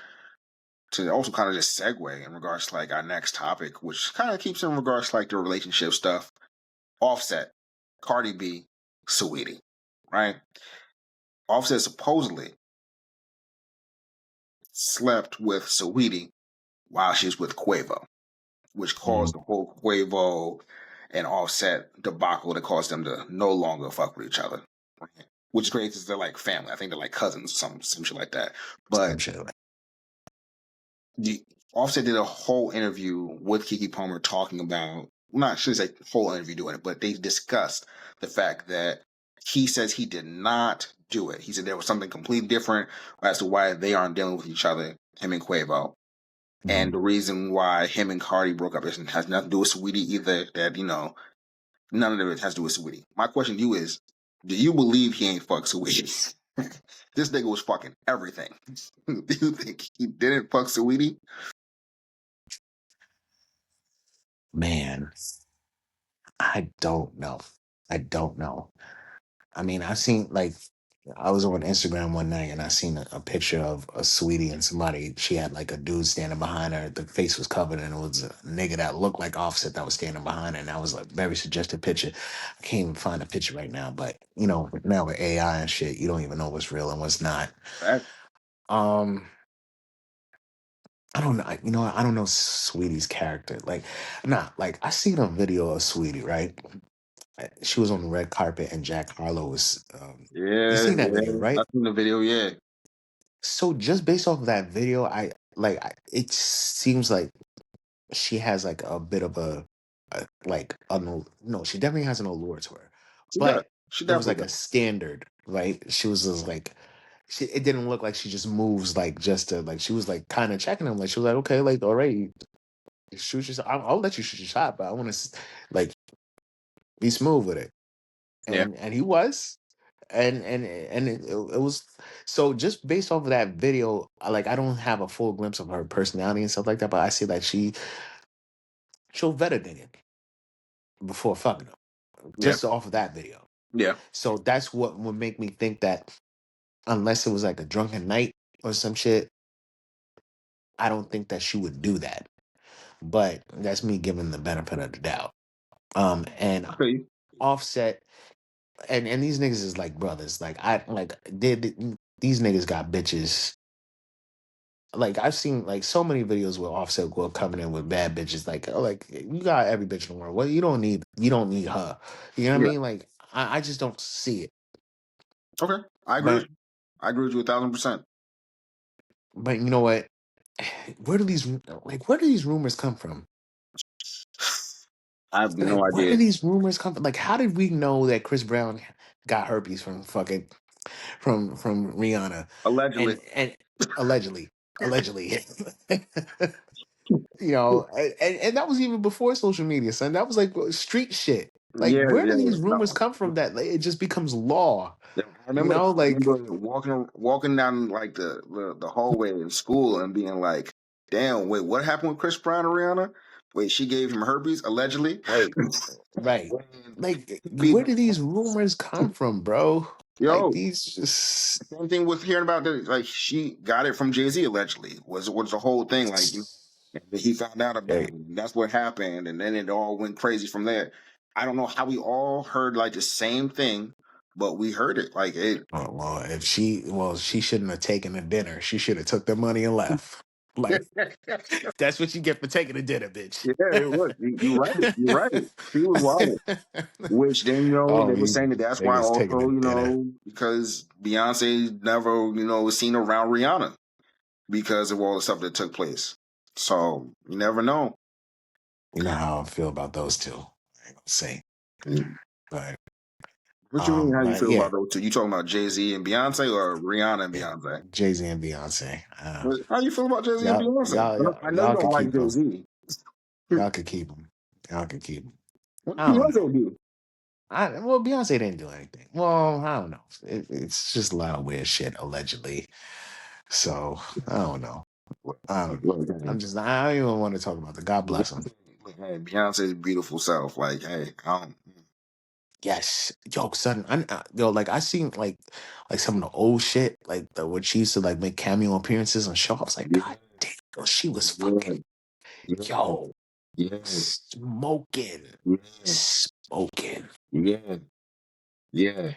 Speaker 1: to also kind of just segue in regards to like our next topic, which kind of keeps in regards to like the relationship stuff. Offset, Cardi B, Saweetie, right? Offset supposedly slept with Saweetie while she was with Quavo, which caused
Speaker 2: Mhm.
Speaker 1: the whole Quavo and Offset debacle that caused them to no longer fuck with each other. Right? Which is great because they're like family. I think they're like cousins, some shit like that.
Speaker 2: Some
Speaker 1: But
Speaker 2: shit like
Speaker 1: the Offset did a whole interview with Kiki Palmer talking about, well, not should say whole interview doing it, but they discussed the fact that he says he did not do it. He said there was something completely different as to why they aren't dealing with each other, him and Quavo. And
Speaker 2: Mhm.
Speaker 1: the reason why him and Cardi broke up has nothing to do with Sweetie either. That, none of it has to do with Sweetie. My question to you is, do you believe he ain't fuck Sweetie? This nigga was fucking everything. Do you think he didn't fuck Sweetie?
Speaker 2: Man, I don't know. I don't know. I mean, I've seen like I was on Instagram one night and I seen a picture of a sweetie and somebody. She had like a dude standing behind her. The face was covered and it was a nigga that looked like Offset that was standing behind her. And that was a very suggestive picture. I can't even find a picture right now, but now with AI and shit, you don't even know what's real and what's not. Um, I don't know. I don't know Sweetie's character. Like, nah, like I seen a video of Sweetie, right? She was on the red carpet and Jack Harlow was you
Speaker 1: Yeah,
Speaker 2: seen that video,
Speaker 1: yeah.
Speaker 2: right?
Speaker 1: I seen the video. Yeah,
Speaker 2: So just based off of that video, it seems like she has like a bit of no, she definitely has an allure to her.
Speaker 1: she does.
Speaker 2: But
Speaker 1: She
Speaker 2: there was
Speaker 1: definitely
Speaker 2: like a
Speaker 1: does.
Speaker 2: standard, right? She was just like it didn't look like she just moves like just to like she was like kind of checking him like she was like okay like all right shoot your shot. I'll let you shoot your shot but I want to like be smooth with it
Speaker 1: Yeah,
Speaker 2: and he was and it was so just based off of that video like I don't have a full glimpse of her personality and stuff like that but I see that she'll vet a nigga before fucking him
Speaker 1: yeah,
Speaker 2: just off of that video
Speaker 1: yeah.
Speaker 2: so that's what would make me think that unless it was like a drunken night or some shit I don't think that she would do that but that's me giving the benefit of the doubt and
Speaker 1: Okay.
Speaker 2: offset and these niggas is like brothers like these niggas got bitches like I've seen like so many videos where Offset will coming in with bad bitches. Like, oh, like you got every bitch in the world. Well, you don't need her. You know what I
Speaker 1: Yeah.
Speaker 2: mean? Like, I just don't see it.
Speaker 1: Okay. I agree with
Speaker 2: But
Speaker 1: you. I agree with you 1,000%.
Speaker 2: but you know what? Where do these rumors come from?
Speaker 1: I have no
Speaker 2: Like, where do
Speaker 1: idea.
Speaker 2: these rumors come from? Like, how did we know that Chris Brown got herpes from from Rihanna,
Speaker 1: Allegedly.
Speaker 2: and allegedly, allegedly. And that was even before social media, son. That was like street shit. Like,
Speaker 1: Yeah,
Speaker 2: where do
Speaker 1: yeah.
Speaker 2: these rumors
Speaker 1: No.
Speaker 2: come from that like, it just becomes law?
Speaker 1: Yeah,
Speaker 2: You know,
Speaker 1: I
Speaker 2: like
Speaker 1: remember walking down like the hallway in school and being like, "Damn, wait, what happened with Chris Brown and Rihanna? Wait, she gave him herpes allegedly."
Speaker 2: right, right.
Speaker 1: And
Speaker 2: Like,
Speaker 1: be
Speaker 2: where do these rumors come from, bro? Like
Speaker 1: yo,
Speaker 2: these just
Speaker 1: same thing with hearing about that. Like she got it from Jay Z allegedly was the whole thing. Like he found out about
Speaker 2: hey,
Speaker 1: it. And that's what happened, and then it all went crazy from there. I don't know how we all heard like the same thing, but we heard it. Like it.
Speaker 2: Oh, well, she shouldn't have taken the dinner. She should have took the money and left. Like that's what you get for taking a dinner, bitch.
Speaker 1: Yeah, it was. You're right. You're right. He was wild. Which then, they
Speaker 2: Oh,
Speaker 1: were
Speaker 2: these
Speaker 1: saying that that's why
Speaker 2: niggas taking a
Speaker 1: also,
Speaker 2: dinner.
Speaker 1: because Beyonce never, was seen around Rihanna because of all the stuff that took place. So you never know.
Speaker 2: You know how I feel about those two. I ain't gonna say,
Speaker 1: Mm.
Speaker 2: but
Speaker 1: What you mean? How you
Speaker 2: but
Speaker 1: feel
Speaker 2: yeah,
Speaker 1: about those two? You talking about Jay-Z and Beyonce or Rihanna and Beyonce?
Speaker 2: Jay Z and Beyonce.
Speaker 1: How you feel about Jay-Z and
Speaker 2: Y'all,
Speaker 1: Beyonce?
Speaker 2: y'all, y'all,
Speaker 1: I know you
Speaker 2: y'all
Speaker 1: don't
Speaker 2: could
Speaker 1: like
Speaker 2: keep them.
Speaker 1: Jay-Z.
Speaker 2: Y'all could keep them. Y'all could keep them.
Speaker 1: What
Speaker 2: I
Speaker 1: did
Speaker 2: don't know.
Speaker 1: Beyonce do?
Speaker 2: Well, Beyonce didn't do anything. Well, I don't know. It's just a lot of weird shit allegedly. So I don't know.
Speaker 1: Look,
Speaker 2: I don't know.
Speaker 1: look, hey,
Speaker 2: I don't even want to talk about the God bless him.
Speaker 1: hey, Beyonce's beautiful self. Like, hey,
Speaker 2: Yes, yo, son, yo, like I seen like some of the old shit, like when she used to like make cameo appearances on show. I was like,
Speaker 1: yeah,
Speaker 2: God damn, yo, she was
Speaker 1: yeah,
Speaker 2: fucking
Speaker 1: yeah,
Speaker 2: yo
Speaker 1: yeah,
Speaker 2: smoking,
Speaker 1: yeah,
Speaker 2: smoking.
Speaker 1: yeah, yeah.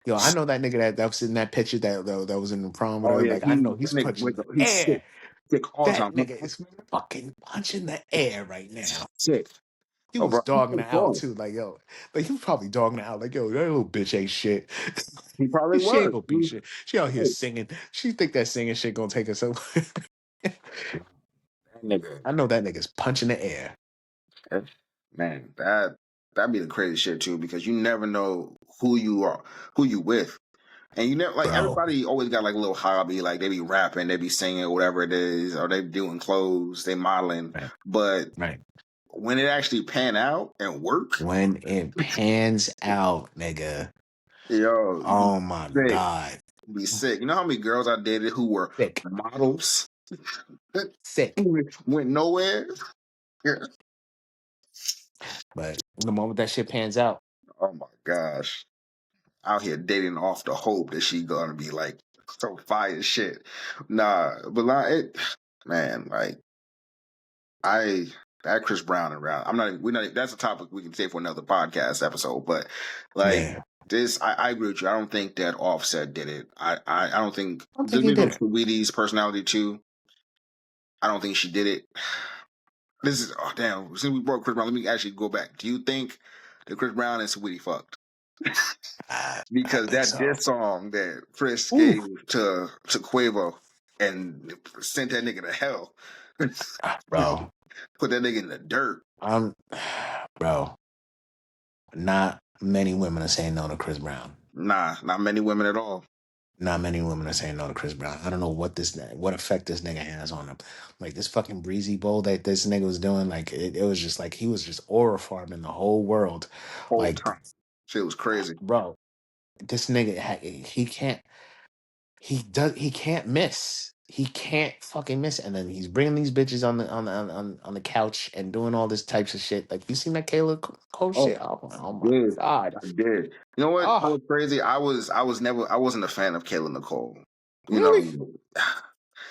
Speaker 2: Yo, I know that nigga that was in that picture that was in the prom with
Speaker 1: Oh
Speaker 2: her.
Speaker 1: yeah,
Speaker 2: Like I know
Speaker 1: that
Speaker 2: he's
Speaker 1: nigga,
Speaker 2: punching the
Speaker 1: he's sick,
Speaker 2: air.
Speaker 1: sick all the
Speaker 2: That
Speaker 1: time.
Speaker 2: nigga is fucking punching the air right now.
Speaker 1: Sick.
Speaker 2: He
Speaker 1: Oh,
Speaker 2: was
Speaker 1: bro, he's
Speaker 2: dogging
Speaker 1: so
Speaker 2: her out
Speaker 1: strong.
Speaker 2: too. Like yo, like he was probably dogging her out. Like yo, that little bitch ain't shit.
Speaker 1: He probably
Speaker 2: She ain't
Speaker 1: was.
Speaker 2: gonna be shit. She out here singing. She think that singing shit gonna take her somewhere.
Speaker 1: That nigga,
Speaker 2: I know that nigga's punching the air.
Speaker 1: that- man, that'd be the crazy shit too, because you never know who you are, who you with. And you never like
Speaker 2: Bro.
Speaker 1: everybody always got like a little hobby, like they be rapping, they be singing, whatever it is, or they doing clothes, they modeling.
Speaker 2: Right.
Speaker 1: But
Speaker 2: Right.
Speaker 1: when it actually pan out and work,
Speaker 2: When it pans out, nigga.
Speaker 1: yo, you be
Speaker 2: Oh my
Speaker 1: sick.
Speaker 2: God.
Speaker 1: You be sick. You know how many girls I dated who were
Speaker 2: Sick.
Speaker 1: models
Speaker 2: Sick.
Speaker 1: went nowhere? Yeah.
Speaker 2: But the moment that shit pans out,
Speaker 1: Oh my gosh. Out here dating off the hope that she gonna be like so fire as shit. Nah, but like man, like I that Chris Brown around. We're not that's a topic we can take for another podcast episode, but like
Speaker 2: yeah.
Speaker 1: this I agree with you. I don't think that Offset did it. I don't think
Speaker 2: I don't think
Speaker 1: just
Speaker 2: he
Speaker 1: based on
Speaker 2: did it.
Speaker 1: Saweetie's personality too. I don't think she did it. This is oh damn. Since we brought Chris Brown, let me actually go back. Do you think that Chris Brown and Saweetie fucked?
Speaker 2: I
Speaker 1: Because
Speaker 2: think
Speaker 1: that
Speaker 2: so.
Speaker 1: diss song that Chris
Speaker 2: Ooh.
Speaker 1: gave to Quavo and sent that nigga to hell,
Speaker 2: Bro.
Speaker 1: put that nigga in the dirt.
Speaker 2: I'm bro. Not many women are saying no to Chris Brown.
Speaker 1: Nah, not many women at all.
Speaker 2: Not many women are saying no to Chris Brown. I don't know what effect this nigga has on him. Like this fucking breezy bowl that this nigga was doing, like it was just like he was just aura farming the whole world.
Speaker 1: Whole
Speaker 2: Like,
Speaker 1: time. Shit was crazy.
Speaker 2: bro, this nigga he can't miss. He can't fucking miss. And then he's bringing these bitches on the couch and doing all this types of shit. Like you seen that Kayla Cole
Speaker 1: Oh,
Speaker 2: shit? Oh my
Speaker 1: did.
Speaker 2: god.
Speaker 1: I did. You know what? I
Speaker 2: Oh,
Speaker 1: was crazy. I wasn't a fan of Kayla Nicole. You
Speaker 2: really?
Speaker 1: know,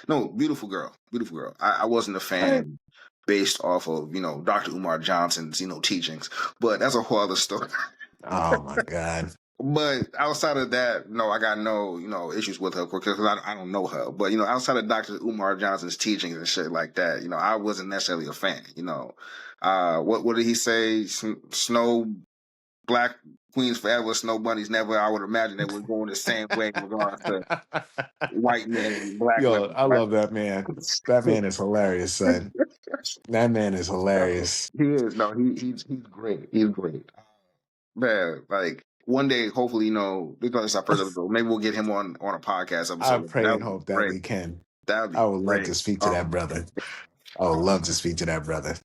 Speaker 1: no, beautiful girl, beautiful girl. I wasn't a
Speaker 2: Right.
Speaker 1: fan based off of Dr. Umar Johnson's teachings, but that's a whole other story.
Speaker 2: Oh my god.
Speaker 1: But outside of that, no, I got no, issues with her because I don't know her. But outside of Dr. Umar Johnson's teachings and shit like that, I wasn't necessarily a fan. What did he say? Snow black queens forever, snow bunnies never. I would imagine they were going the same way in regards to white men and black
Speaker 2: Yo,
Speaker 1: women.
Speaker 2: I
Speaker 1: Right?
Speaker 2: love that man. That man is hilarious, son. That man is hilarious.
Speaker 1: He is. No, he's great. He's great. Man, like one day, hopefully, because it's our first episode, maybe we'll get him on a podcast
Speaker 2: I
Speaker 1: episode.
Speaker 2: pray
Speaker 1: That
Speaker 2: and
Speaker 1: would be
Speaker 2: hope that
Speaker 1: great.
Speaker 2: we can.
Speaker 1: That would
Speaker 2: I
Speaker 1: be
Speaker 2: would love
Speaker 1: great.
Speaker 2: to speak to that brother. I would love to speak to that brother.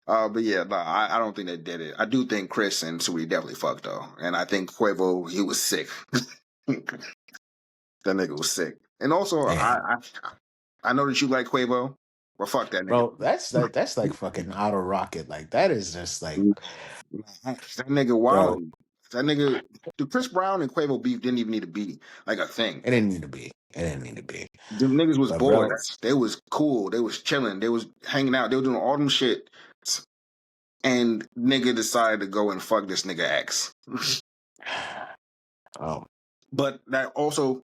Speaker 1: But yeah, no, I don't think they did it. I do think Chris and Sweetie definitely fucked though, and I think Quavo he was sick. That nigga was sick. And also,
Speaker 2: Man,
Speaker 1: I know that you like Quavo. Well, fuck that nigga.
Speaker 2: bro, that's like fucking auto rocket. Like that is just like,
Speaker 1: That nigga
Speaker 2: bro,
Speaker 1: wild. That nigga, the Chris Brown and Quavo beef didn't even need to be like a thing.
Speaker 2: it didn't need to be. It didn't need to be.
Speaker 1: Them niggas was
Speaker 2: But bro,
Speaker 1: boys. They was cool. They was chilling. They was hanging out. They were doing all them shit. and nigga decided to go and fuck this nigga ex.
Speaker 2: Oh,
Speaker 1: But that also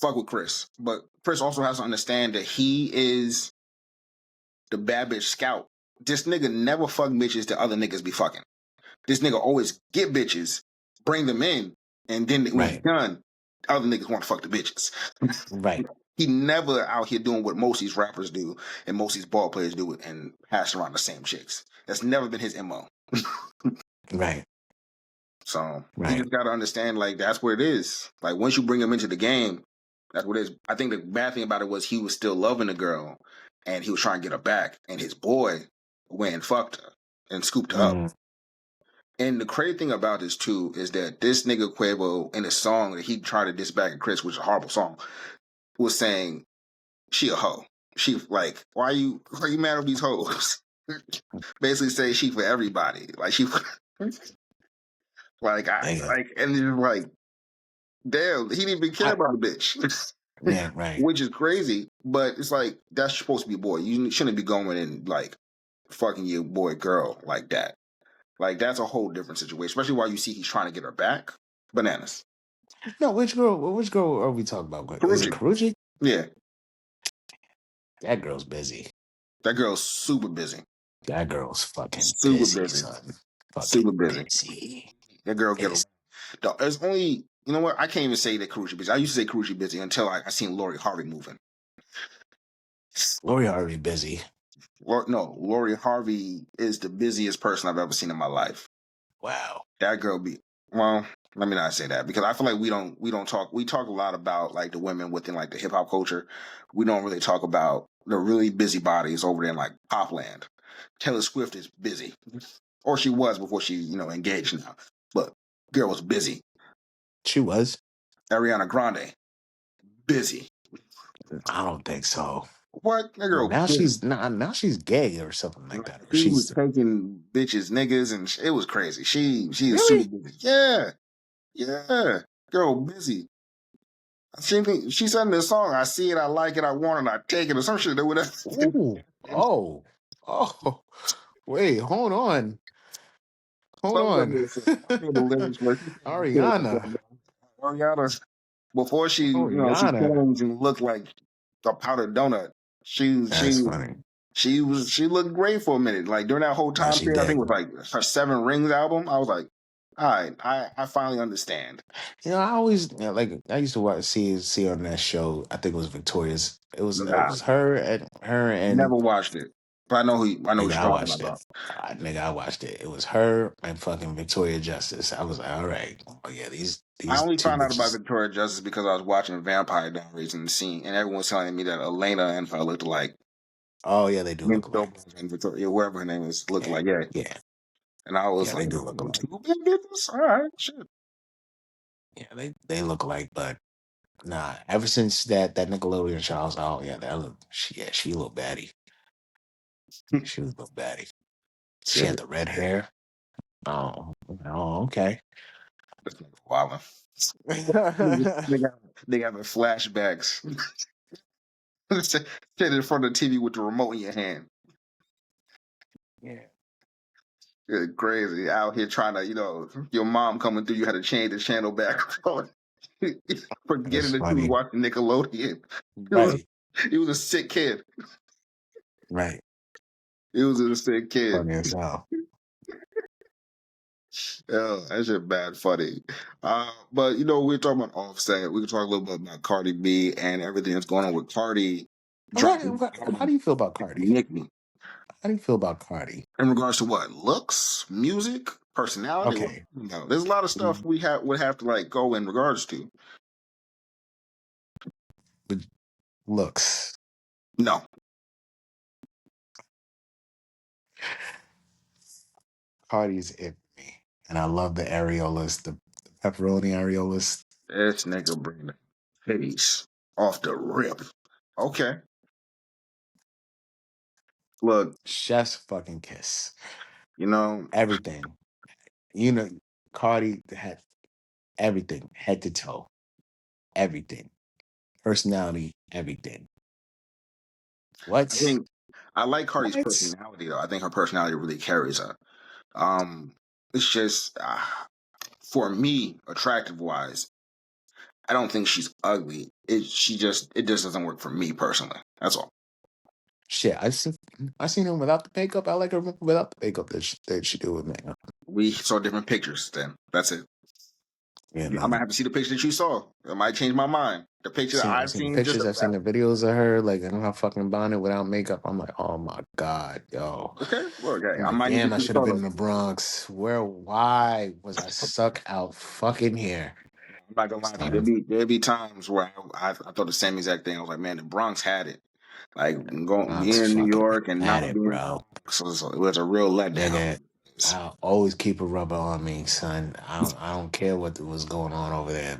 Speaker 1: fuck with Chris. But Chris also has to understand that he is the bad bitch scout. This nigga never fuck bitches that other niggas be fucking. This nigga always get bitches, bring them in, and then when he's
Speaker 2: right,
Speaker 1: done, other niggas want to fuck the bitches.
Speaker 2: right,
Speaker 1: He never out here doing what most of these rappers do and most of these ball players do and pass around the same chicks. That's never been his MO.
Speaker 2: right,
Speaker 1: So he
Speaker 2: right.
Speaker 1: just got to understand, like, that's what it is. Like, once you bring him into the game, that's what it is. I think the bad thing about it was he was still loving the girl and he was trying to get her back. And his boy went and fucked her and scooped her up.
Speaker 2: Mm,
Speaker 1: And the crazy thing about this, too, is that this nigga Quavo, in a song that he tried to diss back at Chris, which is a horrible song, was saying, she a hoe. She, like, why are you mad at these hoes? Basically say she for everybody. Like, she,
Speaker 2: nigga.
Speaker 1: and it's like, damn, he didn't even care
Speaker 2: I,
Speaker 1: about the bitch,
Speaker 2: yeah, right.
Speaker 1: which is crazy. But it's like that's supposed to be a boy. You shouldn't be going and like fucking your boy girl like that. Like that's a whole different situation. Especially while you see he's trying to get her back. Bananas.
Speaker 2: No, which girl? Which girl are we talking about? Is it
Speaker 1: Karuchi.
Speaker 2: Karuchi?
Speaker 1: Yeah,
Speaker 2: That girl's busy.
Speaker 1: that girl's super busy.
Speaker 2: That girl's fucking
Speaker 1: Super
Speaker 2: busy,
Speaker 1: busy.
Speaker 2: son. Fucking
Speaker 1: Super busy.
Speaker 2: busy.
Speaker 1: That girl get
Speaker 2: Busy.
Speaker 1: a. There's only you know what I can't even say that Karuchi busy. I used to say Karuchi busy until I seen Lori Harvey moving.
Speaker 2: Lori already busy.
Speaker 1: No, Lori Harvey is the busiest person I've ever seen in my life.
Speaker 2: Wow.
Speaker 1: That girl be well. Let me not say that because I feel like we don't talk. We talk a lot about like the women within like the hip hop culture. We don't really talk about the really busy bodies over there in like Popland. Taylor Swift is busy, or she was before she engaged now. But girl was busy.
Speaker 2: She was.
Speaker 1: Ariana Grande busy.
Speaker 2: I don't think so.
Speaker 1: What that
Speaker 2: Well,
Speaker 1: girl
Speaker 2: now
Speaker 1: busy.
Speaker 2: now she's gay or something like that. Or
Speaker 1: She was
Speaker 2: she's
Speaker 1: taking bitches, niggas, and it was crazy. She is super
Speaker 2: really.
Speaker 1: busy. Yeah, yeah. Girl busy. She said in the song, I see it, I like it, I want it, I take it, or some shit. Whatever.
Speaker 2: Ooh. Oh. Oh. Wait. Hold on. Hold
Speaker 1: Some of
Speaker 2: on.
Speaker 1: it, I know the lyrics, but
Speaker 2: Ariana.
Speaker 1: Ariana, before she
Speaker 2: Ariana.
Speaker 1: changed and looked like a powdered donut, she
Speaker 2: That's
Speaker 1: she
Speaker 2: funny.
Speaker 1: she looked great for a minute. Like during that whole
Speaker 2: No,
Speaker 1: time
Speaker 2: she
Speaker 1: period, I think
Speaker 2: did.
Speaker 1: it was like her Seven Rings album. I was like, all right, I finally understand.
Speaker 2: I always like I used to see on that show. I think it was Victoria's. It
Speaker 1: Nah,
Speaker 2: was her and
Speaker 1: never watched it, but I know what
Speaker 2: nigga.
Speaker 1: you're
Speaker 2: I
Speaker 1: talking
Speaker 2: watched it.
Speaker 1: about.
Speaker 2: Nigga, I watched it. It was her and fucking Victoria Justice. I was like, all right, oh yeah,
Speaker 1: I
Speaker 2: these
Speaker 1: only
Speaker 2: two
Speaker 1: found out about
Speaker 2: bitches.
Speaker 1: Victoria Justice because I was watching Vampire Diaries and scene, and everyone was telling me that Elena and her looked alike.
Speaker 2: Oh yeah, they do look alike.
Speaker 1: And Victoria, wherever her name is, looked
Speaker 2: Yeah,
Speaker 1: like yeah.
Speaker 2: yeah,
Speaker 1: And I was
Speaker 2: yeah. They
Speaker 1: like,
Speaker 2: do look alike.
Speaker 1: two big bitches? All right, shit.
Speaker 2: Yeah, they look alike. But nah, ever since that Nickelodeon show, I was like, oh yeah, that look. She a little baddie. She was a little baddie. She had
Speaker 1: Shit.
Speaker 2: the red hair. Oh, oh, okay.
Speaker 1: This nigga wildin'. They having flashbacks. Sit in front of the TV with the remote in your hand.
Speaker 2: Yeah,
Speaker 1: It's crazy. Out here trying to, your mom coming through, you had to change the channel back.
Speaker 2: that's
Speaker 1: Forgetting that you was
Speaker 2: funny.
Speaker 1: watching Nickelodeon. He was,
Speaker 2: Right,
Speaker 1: he was a sick kid.
Speaker 2: right.
Speaker 1: He was a sick kid.
Speaker 2: Funny as hell.
Speaker 1: Oh, that shit bad funny. But we're talking about Offset. We can talk a little bit about Cardi B and everything that's going on with Cardi dropping
Speaker 2: How do you feel about Cardi?
Speaker 1: Nicki.
Speaker 2: How do you feel about Cardi?
Speaker 1: In regards to what? Looks, music, personality?
Speaker 2: Okay,
Speaker 1: There's a lot of stuff we would have to like go in regards to.
Speaker 2: with looks.
Speaker 1: No.
Speaker 2: Cardi's it for me, and I love the areolas, the pepperoni areolas.
Speaker 1: This nigga bring the face off the rip. Okay. Look,
Speaker 2: Chef's fucking kiss.
Speaker 1: you know,
Speaker 2: Everything. You know, Cardi had everything, head to toe. Everything. Personality, everything.
Speaker 1: I
Speaker 2: What?
Speaker 1: think I like Cardi's
Speaker 2: What?
Speaker 1: personality though. I think her personality really carries her. Um, it's just for me, attractive wise, I don't think she's ugly. It just doesn't work for me personally. That's all.
Speaker 2: Shit, I seen him without the makeup. I like her without the makeup that she do with makeup.
Speaker 1: We saw different pictures then. That's it.
Speaker 2: You
Speaker 1: I
Speaker 2: know,
Speaker 1: might have to see the picture that you saw. It might change my mind. The picture that
Speaker 2: I've
Speaker 1: I've
Speaker 2: seen the
Speaker 1: seen, just
Speaker 2: pictures, I've seen the videos of her like in her fucking bonnet without makeup. I'm like, oh my god, yo.
Speaker 1: okay. Look, hey,
Speaker 2: I'm
Speaker 1: I
Speaker 2: like,
Speaker 1: might need to
Speaker 2: damn, I
Speaker 1: see the
Speaker 2: should have been
Speaker 1: photo.
Speaker 2: in the Bronx. Why was I stuck out fucking here?
Speaker 1: I'm not gonna lie to you.
Speaker 2: Son,
Speaker 1: There'd be times where I thought the same exact thing. I was like, man, the Bronx had it. Like going
Speaker 2: Bronx
Speaker 1: being in New
Speaker 2: fucking
Speaker 1: York and
Speaker 2: had
Speaker 1: not
Speaker 2: it,
Speaker 1: being in the
Speaker 2: bro.
Speaker 1: Bronx it was a real letdown.
Speaker 2: Nigga, I'll always keep a rubber on me, son. I don't care what was going on over there.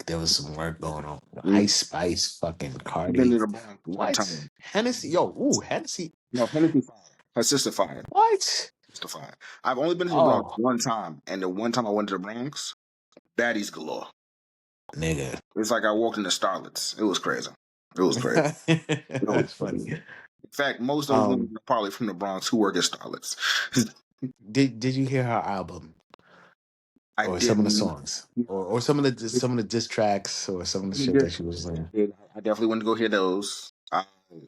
Speaker 2: There was some work going on.
Speaker 1: Mm,
Speaker 2: Ice Spice, fucking
Speaker 1: I've been
Speaker 2: Cardi.
Speaker 1: to the Bronx one
Speaker 2: What?
Speaker 1: time.
Speaker 2: Hennessy, yo, ooh, Hennessy.
Speaker 1: No, Hennessy fired. Her sister fired.
Speaker 2: What?
Speaker 1: Sister fired. I've only been to the Bronx
Speaker 2: Oh,
Speaker 1: one time, and the one time I went to the Bronx, baddies galore.
Speaker 2: nigga.
Speaker 1: It's like I walked into Starlets. It was crazy. It was crazy. It was
Speaker 2: That's
Speaker 1: crazy.
Speaker 2: funny.
Speaker 1: In fact, most of those women
Speaker 2: Um,
Speaker 1: are probably from the Bronx who work at Starlets.
Speaker 2: did you hear her album
Speaker 1: I
Speaker 2: or some of the
Speaker 1: didn't.
Speaker 2: songs or some of the diss tracks or some of the
Speaker 1: I
Speaker 2: shit that
Speaker 1: did.
Speaker 2: she was in?
Speaker 1: I definitely went to go hear those.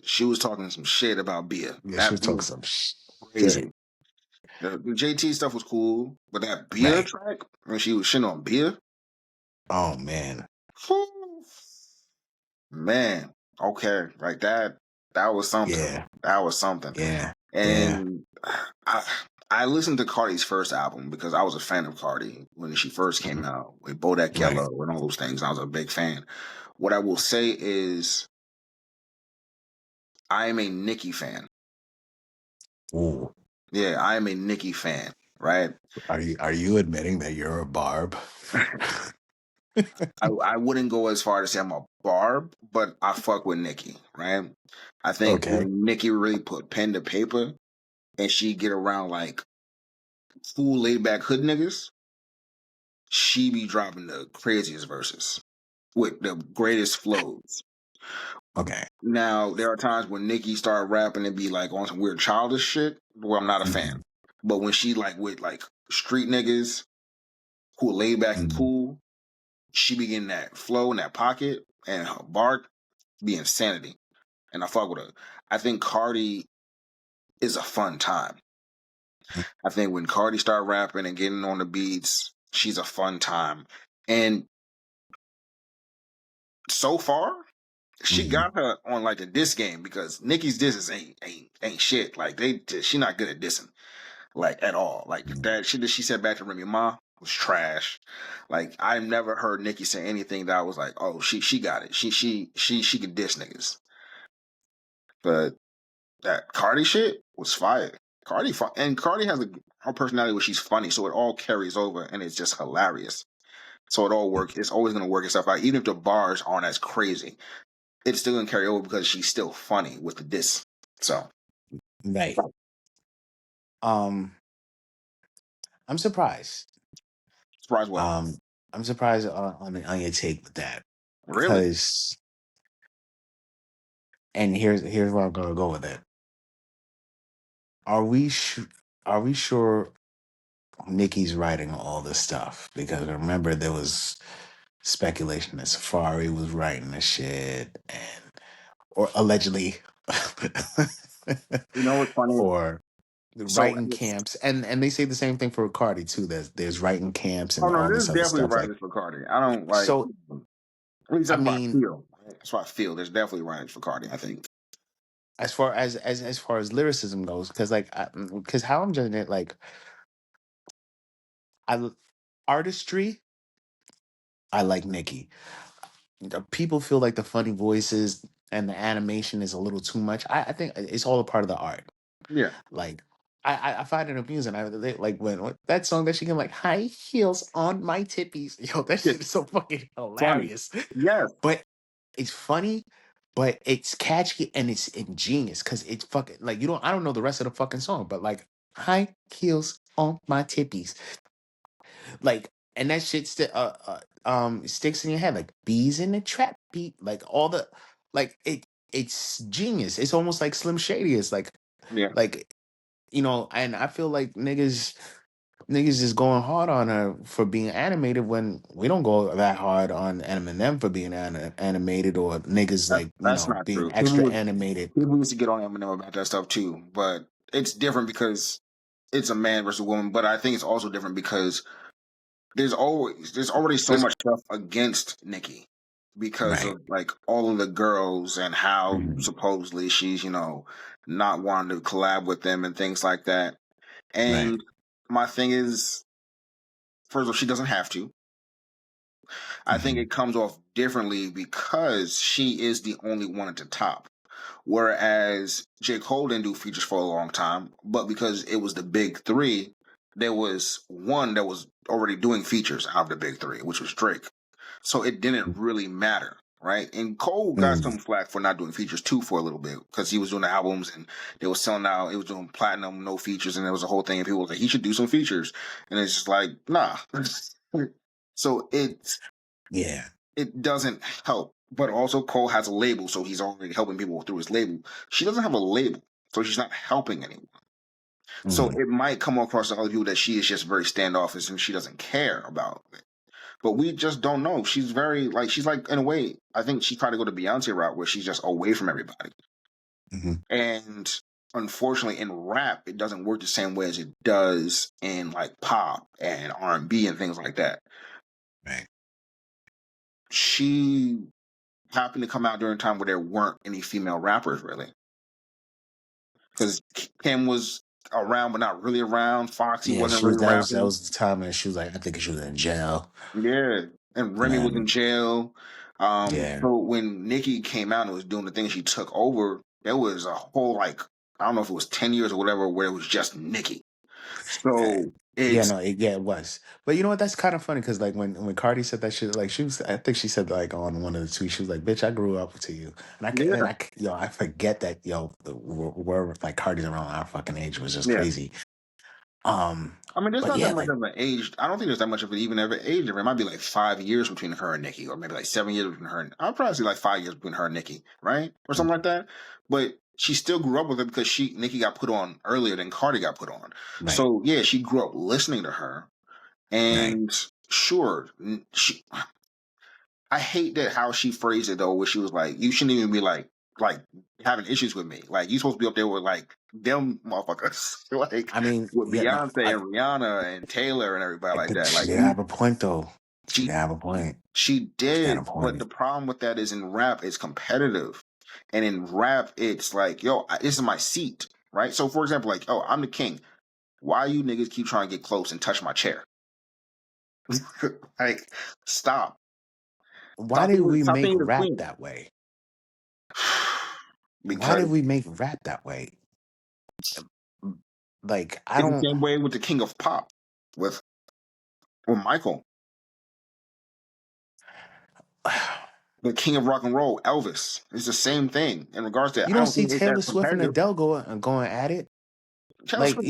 Speaker 1: She was talking some shit about beer.
Speaker 2: Yeah, she
Speaker 1: That
Speaker 2: was talking
Speaker 1: was
Speaker 2: some shit.
Speaker 1: crazy. The JT stuff was cool, but that beer
Speaker 2: Right.
Speaker 1: track when she was shitting on beer,
Speaker 2: Oh man.
Speaker 1: whew, man, okay, like that. That was something.
Speaker 2: Yeah.
Speaker 1: That was something.
Speaker 2: Yeah. Yeah.
Speaker 1: And I I listened to Cardi's first album because I was a fan of Cardi when she first came
Speaker 2: Mhm.
Speaker 1: out with Bodak
Speaker 2: Right.
Speaker 1: Yellow and all those things. I was a big fan. What I will say is I am a Nicki fan.
Speaker 2: Ooh.
Speaker 1: Yeah, I am a Nicki fan, right?
Speaker 2: Are you admitting that you're a Barb?
Speaker 1: I wouldn't go as far to say I'm a Barb, but I fuck with Nicki, right? I think
Speaker 2: Okay.
Speaker 1: when Nicki really put pen to paper and she get around like cool laid back hood niggas, she be dropping the craziest verses with the greatest flows.
Speaker 2: Okay.
Speaker 1: Now there are times when Nicki start rapping and be like on some weird childish shit where I'm not a fan.
Speaker 2: Mhm.
Speaker 1: But when she like with like street niggas who are laid back and
Speaker 2: Mhm.
Speaker 1: cool, she be getting that flow in that pocket and her bark be insanity. And I fuck with her. I think Cardi is a fun time. I think when Cardi start rapping and getting on the beats, she's a fun time. And so far, she
Speaker 2: Mhm.
Speaker 1: got her on like the diss game because Nicki's disses ain't shit. Like she not good at dissing like at all. Like
Speaker 2: Mhm.
Speaker 1: that shit that she said back to Remy Ma was trash. Like I've never heard Nicki say anything that was like, oh she got it. She can diss niggas. But that Cardi shit was fire. And Cardi has her personality where she's funny, so it all carries over and it's just hilarious. So it all works. It's always gonna work itself out, even if the bars aren't as crazy. It's still gonna carry over because she's still funny with the diss. So
Speaker 2: Right. Um, I'm surprised.
Speaker 1: surprise what?
Speaker 2: Um, I'm surprised on your take with that
Speaker 1: Really?
Speaker 2: because, and here's where I'm gonna go with it. Are we are we sure Nikki's writing all this stuff? Because remember there was speculation that Safari was writing the shit and or allegedly
Speaker 1: You know what's funny?
Speaker 2: or the
Speaker 1: So
Speaker 2: writing camps and they say the same thing for Cardi too. There's writing camps
Speaker 1: oh
Speaker 2: and
Speaker 1: no,
Speaker 2: all
Speaker 1: there's
Speaker 2: this other
Speaker 1: definitely
Speaker 2: stuff. Like
Speaker 1: writers for Cardi. I don't like
Speaker 2: so
Speaker 1: at least
Speaker 2: I
Speaker 1: that's what I
Speaker 2: mean,
Speaker 1: feel. Right? That's what I feel. There's definitely writers for Cardi, I think.
Speaker 2: as far as lyricism goes, because like because how I'm judging it, like I artistry, I like Nicki. People feel like the funny voices and the animation is a little too much. I think it's all a part of the art.
Speaker 1: Yeah.
Speaker 2: Like I find it amusing. Like when that song that she can like high heels on my tippies. Yo, that
Speaker 1: Yeah.
Speaker 2: shit is so fucking
Speaker 1: Funny.
Speaker 2: hilarious.
Speaker 1: Yes.
Speaker 2: But it's funny, but it's catchy and it's ingenious because it's fucking like you don't. I don't know the rest of the fucking song, but like high heels on my tippies, like, and that shit sticks in your head like bees in the trap beat, like all the like it's genius. It's almost like Slim Shady. It's
Speaker 1: Yeah,
Speaker 2: like and I feel like niggas is going hard on her for being animated when we don't go that hard on Eminem for being animated, or niggas like
Speaker 1: that's not
Speaker 2: being
Speaker 1: true.
Speaker 2: extra animated.
Speaker 1: People used to get on Eminem about that stuff too, but it's different because it's a man versus a woman. But I think it's also different because there's already so much stuff against Nicki because
Speaker 2: Right.
Speaker 1: of like all of the girls and how
Speaker 2: Mhm.
Speaker 1: supposedly she's not wanting to collab with them and things like that.
Speaker 2: Right.
Speaker 1: And my thing is, first of all, she doesn't have to. I think
Speaker 2: Mhm.
Speaker 1: it comes off differently because she is the only one at the top. Whereas J. Cole didn't do features for a long time, but because it was the big three, there was one that was already doing features out of the big three, which was Drake. So it didn't really matter, right? And Cole got
Speaker 2: Mhm.
Speaker 1: some flack for not doing features too for a little bit because he was doing the albums and they were selling out. It was doing platinum, no features, and there was a whole thing. And people were like, he should do some features, and it's just like, nah. So
Speaker 2: Yeah.
Speaker 1: it doesn't help. But also Cole has a label, so he's already helping people through his label. She doesn't have a label, so she's not helping anyone. So
Speaker 2: Mhm.
Speaker 1: it might come across to other people that she is just very standoffish and she doesn't care about it. But we just don't know. She's very she's like in a way, I think she tried to go the Beyonce route where she's just away from everybody.
Speaker 2: Mhm.
Speaker 1: And unfortunately in rap, it doesn't work the same way as it does in like pop and R&B and things like that.
Speaker 2: Right.
Speaker 1: She happened to come out during a time where there weren't any female rappers really. Because Kim was around but not really around. Foxy
Speaker 2: Yeah,
Speaker 1: wasn't
Speaker 2: she was
Speaker 1: really
Speaker 2: that
Speaker 1: rapping.
Speaker 2: was the time, and she was like, I think she was in jail.
Speaker 1: Yeah, and
Speaker 2: And
Speaker 1: Remy was in
Speaker 2: then
Speaker 1: jail.
Speaker 2: yeah.
Speaker 1: So when Nicki came out and was doing the thing, she took over. There was a whole I don't know if it was 10 years or whatever, where it was just Nicki.
Speaker 2: Uh,
Speaker 1: So
Speaker 2: yeah,
Speaker 1: it's
Speaker 2: no, it was. But you know what? That's kind of funny because like when Cardi said that shit, like she was, I think she said like on one of the tweets, she was like, "Bitch, I grew up to you," and
Speaker 1: yeah,
Speaker 2: I forget that we're like Cardi's around our fucking age was just
Speaker 1: yeah.
Speaker 2: crazy.
Speaker 1: I mean, there's
Speaker 2: But
Speaker 1: not that
Speaker 2: yeah,
Speaker 1: much
Speaker 2: like
Speaker 1: of an age. I don't think there's that much of it even ever age. It might be like 5 years between her and Nicki, or maybe like 7 years between her. And I'd probably say like 5 years between her and Nicki, right, or something like that. But she still grew up with her because Nicki got put on earlier than Cardi got put on.
Speaker 2: right,
Speaker 1: So yeah, she grew up listening to her,
Speaker 2: right,
Speaker 1: and sure, I hate that how she phrased it though, where she was like, "You shouldn't even be like having issues with me. Like you supposed to be up there with like them motherfuckers, like
Speaker 2: I mean,
Speaker 1: with
Speaker 2: yeah, no,
Speaker 1: Beyonce and Rihanna and Taylor and everybody like
Speaker 2: but
Speaker 1: that.
Speaker 2: she
Speaker 1: Like
Speaker 2: did have a point though. She did
Speaker 1: she
Speaker 2: have a point.
Speaker 1: she
Speaker 2: She had a
Speaker 1: did, but the
Speaker 2: point.
Speaker 1: problem with that is in rap, it's competitive, and in rap, it's like, yo, this is my seat, right? So for example, like, oh, I'm the king. Why you niggas keep trying to get close and touch my chair? Like, stop.
Speaker 2: Why did we
Speaker 1: Stop
Speaker 2: make
Speaker 1: being the
Speaker 2: rap
Speaker 1: queen.
Speaker 2: that way? Why did
Speaker 1: Because
Speaker 2: we make rap that way? Like, I
Speaker 1: it's the
Speaker 2: don't.
Speaker 1: same way with the king of pop, with Michael, the king of rock and roll, Elvis. It's the same thing in regards to that.
Speaker 2: You
Speaker 1: I
Speaker 2: don't
Speaker 1: don't
Speaker 2: see
Speaker 1: think it's
Speaker 2: Taylor
Speaker 1: as
Speaker 2: Swift and
Speaker 1: competitive.
Speaker 2: Adele going at it.
Speaker 1: Taylor
Speaker 2: Like,
Speaker 1: Swift,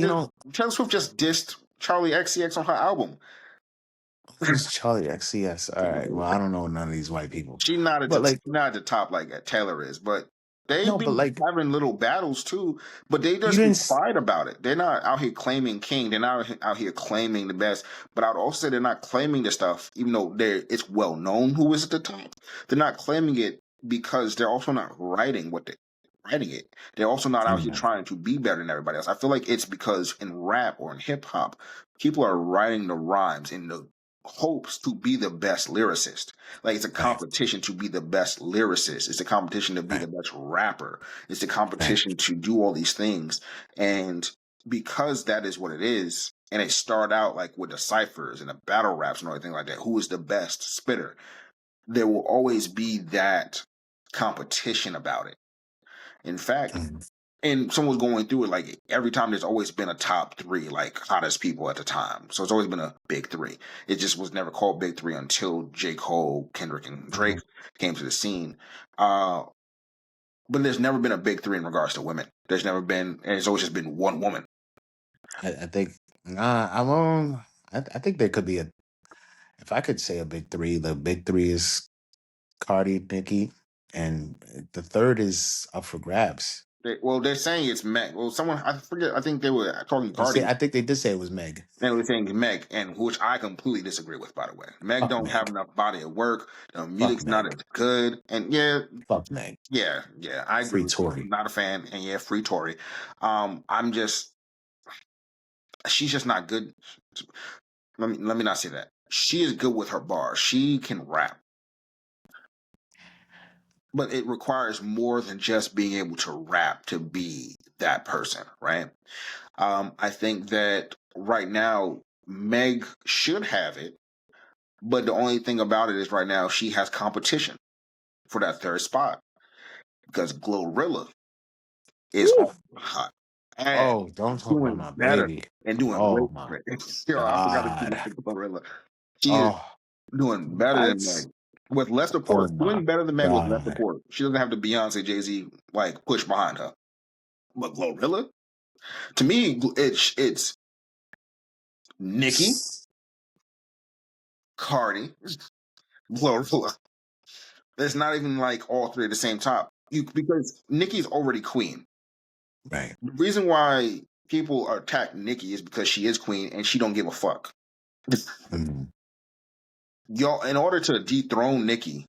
Speaker 1: Taylor Swift just dissed Charlie XCX on her album.
Speaker 2: who's Charlie XCS? All right. Well, I don't know none of these white people, but like,
Speaker 1: She's not at the top like Taylor is, but they
Speaker 2: no,
Speaker 1: be
Speaker 2: but like,
Speaker 1: having little battles too. But they
Speaker 2: you
Speaker 1: just be
Speaker 2: didn't.
Speaker 1: quiet about it. They're not out here claiming king. They're not out here claiming the best. But I'd also say they're not claiming the stuff, even though it's well known who is at the top. They're not claiming it because they're also not writing what they writing it. They're also not out here
Speaker 2: Mhm.
Speaker 1: trying to be better than everybody else. I feel like it's because in rap or in hip hop, people are writing the rhymes in the hopes to be the best lyricist. Like it's a
Speaker 2: Right,
Speaker 1: competition to be the best lyricist. It's a competition to be the
Speaker 2: right,
Speaker 1: best rapper. It's a
Speaker 2: right.
Speaker 1: competition to do all these things. And because that is what it is, and it started out like with the ciphers and the battle raps and everything like that, who is the best spitter? There will always be that competition about it. In fact,
Speaker 2: Mhm.
Speaker 1: and someone's going through it like every time there's always been a top three like hottest people at the time, so it's always been a big three. It just was never called big three until J. Cole, Kendrick, and Drake
Speaker 2: Mhm.
Speaker 1: came to the scene. Uh but there's never been a big three in regards to women. There's never been, and it's always just been one woman.
Speaker 2: I think. Nah, I'm on. I think there could be a. If I could say a big three, the big three is Cardi, Nicki, and the third is up for grabs.
Speaker 1: They're saying it's Meg. Well, someone I forget. I think they were talking to
Speaker 2: They say
Speaker 1: Cardi.
Speaker 2: I think they did say it was Meg.
Speaker 1: They were saying Meg, and which I completely disagree with. By the way, Meg
Speaker 2: Fuck
Speaker 1: don't have
Speaker 2: Meg.
Speaker 1: enough body of work. The
Speaker 2: Fuck
Speaker 1: music's not
Speaker 2: Meg.
Speaker 1: as good, and
Speaker 2: Fuck Meg.
Speaker 1: I agree
Speaker 2: Free
Speaker 1: with you.
Speaker 2: Tory.
Speaker 1: Not a fan, and yeah, free Tory. I'm just she's just not good. Let me not say that. She is good with her bars. She can rap, but it requires more than just being able to rap to be that person, right? I think that right now Meg should have it, but the only thing about it is right now she has competition for that third spot because Glorilla is
Speaker 2: Woo.
Speaker 1: on hot and
Speaker 2: Oh, don't talk about
Speaker 1: doing
Speaker 2: my
Speaker 1: better
Speaker 2: baby.
Speaker 1: and doing way
Speaker 2: Oh my
Speaker 1: better. Yo, I forgot to do
Speaker 2: God.
Speaker 1: that to Glorilla. She is
Speaker 2: Oh,
Speaker 1: doing better than
Speaker 2: what?
Speaker 1: Meg with less
Speaker 2: Oh
Speaker 1: support.
Speaker 2: my
Speaker 1: Doing better than Meg with less
Speaker 2: God.
Speaker 1: support. She doesn't have the Beyonce, Jay Z like push behind her. But Glorilla, to me, it's Nicki, Cardi, Glorilla. It's not even like all three at the same time. Because Nicki's already queen.
Speaker 2: Right.
Speaker 1: The reason why people attack Nicki is because she is queen and she don't give a fuck.
Speaker 2: Mhm.
Speaker 1: Y'all, in order to dethrone Nicki,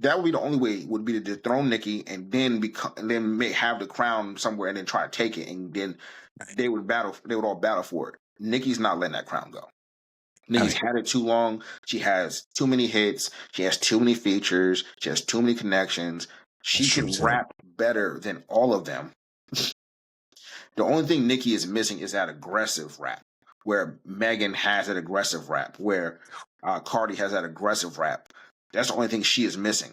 Speaker 1: that would be the only way would be to dethrone Nicki and then become and then may have the crown somewhere and then try to take it and then
Speaker 2: Right.
Speaker 1: they would all battle for it. Nicki's not letting that crown go.
Speaker 2: All
Speaker 1: Nicki's
Speaker 2: right.
Speaker 1: had it too long. She has too many hits. She has too many features. She has too many connections.
Speaker 2: That's
Speaker 1: She
Speaker 2: true
Speaker 1: can
Speaker 2: too.
Speaker 1: rap better than all of them. The only thing Nicki is missing is that aggressive rap, where Megan has that aggressive rap, where Cardi has that aggressive rap. That's the only thing she is missing.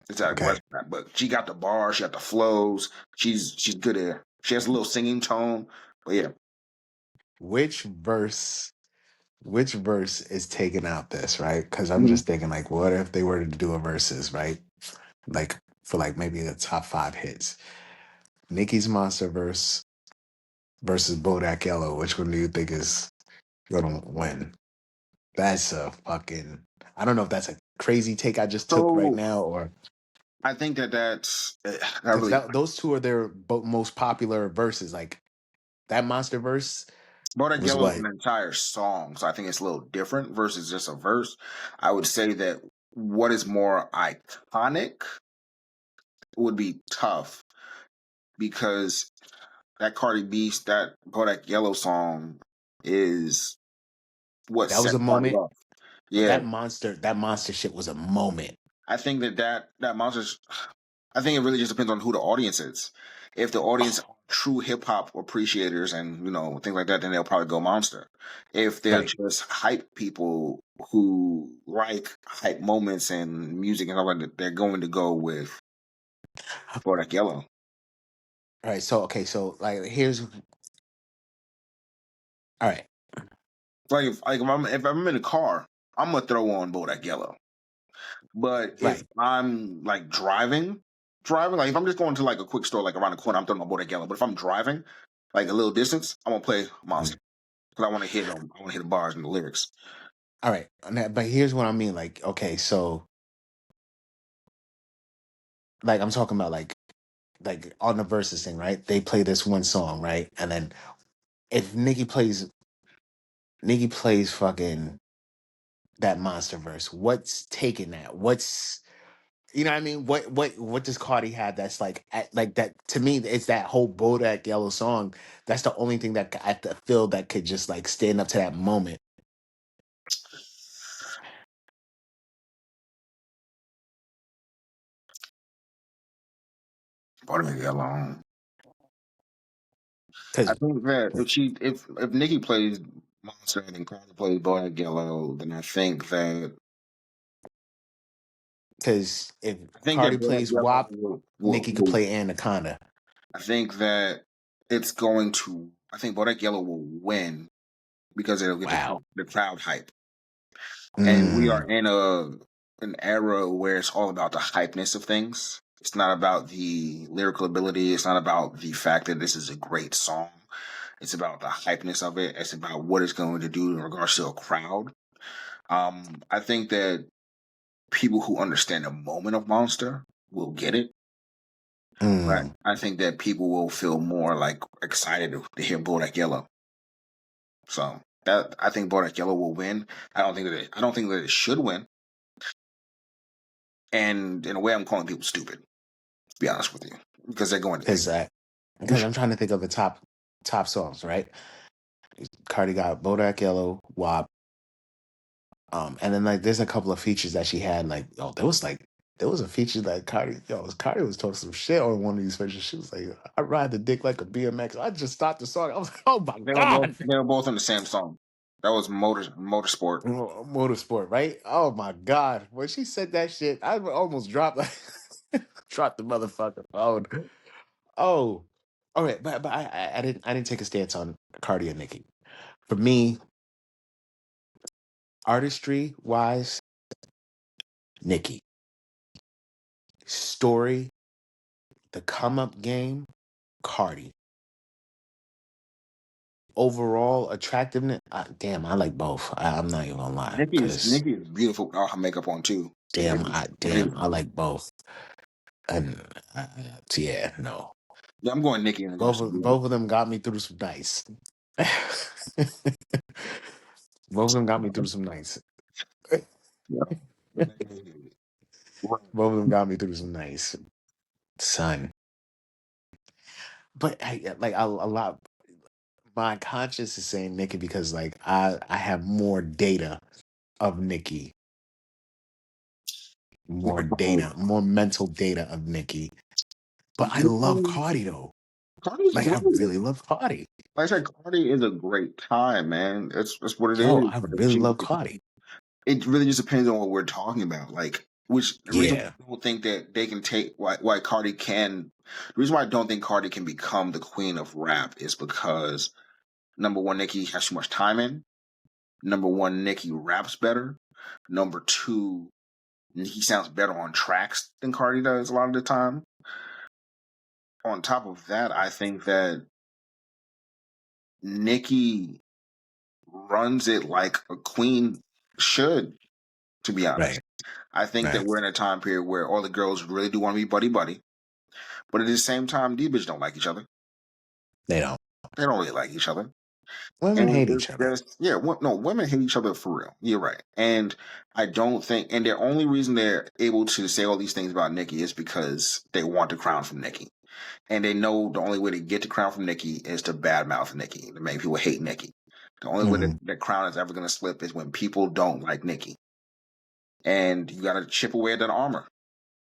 Speaker 1: It's that
Speaker 2: Okay.
Speaker 1: aggressive rap. But she got the bars, she got the flows. She's good at. She has a little singing tone. But yeah,
Speaker 2: Which verse which verse is taking out this, right? Because I'm
Speaker 1: Mhm.
Speaker 2: just thinking like, what if they were to do a verses, right? Like for like maybe the top 5 hits. Nicki's Monster verse versus Bodak Yellow. Which one do you think is gonna win? That's a fucking I don't know if that's a crazy take I just took right
Speaker 1: So
Speaker 2: now or
Speaker 1: I think that
Speaker 2: because
Speaker 1: really
Speaker 2: those two are their most popular verses. Like that monster verse
Speaker 1: Bodak
Speaker 2: was
Speaker 1: Yellow is
Speaker 2: what?
Speaker 1: an entire song, so I think it's a little different versus just a verse. I would say that what is more iconic would be tough because that Cardi B, that Bodak Yellow song is what
Speaker 2: That was
Speaker 1: set
Speaker 2: a
Speaker 1: Cardi
Speaker 2: moment,
Speaker 1: off.
Speaker 2: but
Speaker 1: Yeah,
Speaker 2: that monster shit was a moment.
Speaker 1: I think that monsters. I think it really just depends on who the audience is. If the audience are
Speaker 2: Oh,
Speaker 1: true hip hop appreciators and things like that, then they'll probably go Monster. If they're
Speaker 2: right.
Speaker 1: just hype people who like hype moments and music and all that, they're going to go with Bodak Yellow.
Speaker 2: All right. So okay. So like here's all right.
Speaker 1: If I'm in a car, I'm gonna throw on Bodak Yellow. But if
Speaker 2: Right.
Speaker 1: I'm like driving, like if I'm just going to like a quick store, like around the corner, I'm throwing my Bodak Yellow. But if I'm driving, like a little distance, I'm gonna play Monster
Speaker 2: Mhm.
Speaker 1: because I want to hit them. I want to hit the bars and the lyrics.
Speaker 2: All right. But here's what I mean. Like okay. So like I'm talking about like on the verses thing, right? They play this one song, right? And then if Nikki plays fucking that monster verse, what's taking that? What's you know what I mean? What does Cardi have that's like that to me it's that whole Bodak Yellow song. That's the only thing that feel that could just like stand up to that moment.
Speaker 1: Bodak Yellow. I
Speaker 2: Cause
Speaker 1: think that if Nikki plays Monster and then Cardi plays Bodak Yellow, then
Speaker 2: if
Speaker 1: I think that
Speaker 2: Cardi
Speaker 1: Bodak
Speaker 2: plays
Speaker 1: Yellow
Speaker 2: WAP, Nikki could play Anaconda.
Speaker 1: I think that it's going to. I think Bodak Yellow will win because it'll get
Speaker 2: Wow.
Speaker 1: the crowd hype. And we are
Speaker 2: Mm,
Speaker 1: in an era where it's all about the hypeness of things. It's not about the lyrical ability. It's not about the fact that this is a great song. It's about the hypeness of it. It's about what it's going to do in regards to a crowd. I think that people who understand the moment of Monster will get it. But
Speaker 2: Mm,
Speaker 1: I think that people will feel more like excited to hear Bodak Yellow. So that I think Bodak Yellow will win. I don't think that it should win. And in a way, I'm calling people stupid. To be honest with you, because they're going to Nicki.
Speaker 2: because I'm trying to think of the top songs, right? Cardi got Bodak Yellow, WAP, and then like there's a couple of features that she had. There was a feature that Cardi was talking some shit on one of these features. She was like, "I ride the dick like a BMX." I just stopped the song. I was like, "Oh my god!"
Speaker 1: They were both on the same song. That was Motorsport.
Speaker 2: Motorsport, right? Oh my god! When she said that shit, I almost dropped dropped the motherfucker phone. Oh, all right, but I didn't take a stance on Cardi and Nicki. For me, artistry wise, Nicki. Story, the come up game, Cardi. Overall attractiveness, damn, I like both. I'm not even gonna lie, because
Speaker 1: Nicki is beautiful without her makeup on too.
Speaker 2: I like both. And yeah, no,
Speaker 1: Yeah, I'm going Nicki in regards to beauty.
Speaker 2: both of them got me through some nice. Both of them got me through some nice.
Speaker 1: Yeah.
Speaker 2: Both of them got me through some nice, son. But like a lot. My conscience is saying Nicki because like I have more data of Nicki, more mental data of Nicki. But I love Cardi though.
Speaker 1: Cardi's
Speaker 2: Like I
Speaker 1: great.
Speaker 2: really love Cardi.
Speaker 1: Like I said, Cardi is a great time, man. That's what it
Speaker 2: Yo,
Speaker 1: is.
Speaker 2: I really love Cardi.
Speaker 1: It really just depends on what we're talking about. Like, which the reason why
Speaker 2: Yeah,
Speaker 1: I don't think that they can take why Cardi can. The reason why I don't think Cardi can become the queen of rap is because number one, Nicki has too much time in. Number one, Nicki raps better. Number two, Nicki sounds better on tracks than Cardi does a lot of the time. On top of that, I think that Nicki runs it like a queen should, to be honest.
Speaker 2: right,
Speaker 1: I think that
Speaker 2: right.
Speaker 1: we're in a time period where all the girls really do want to be buddy buddy, but at the same time, these bitches don't like each other.
Speaker 2: They don't.
Speaker 1: They don't really like each other,
Speaker 2: Women
Speaker 1: and
Speaker 2: hate
Speaker 1: it's
Speaker 2: each other.
Speaker 1: just yeah, no, women hate each other for real. You're right, and I don't think, and the only reason they're able to say all these things about Nicki is because they want the crown from Nicki, and they know the only way to get the crown from Nicki is to badmouth Nicki, to make people hate Nicki. The only way that
Speaker 2: Hmm.
Speaker 1: the crown is ever going to slip is when people don't like Nicki, and you got to chip away at that armor.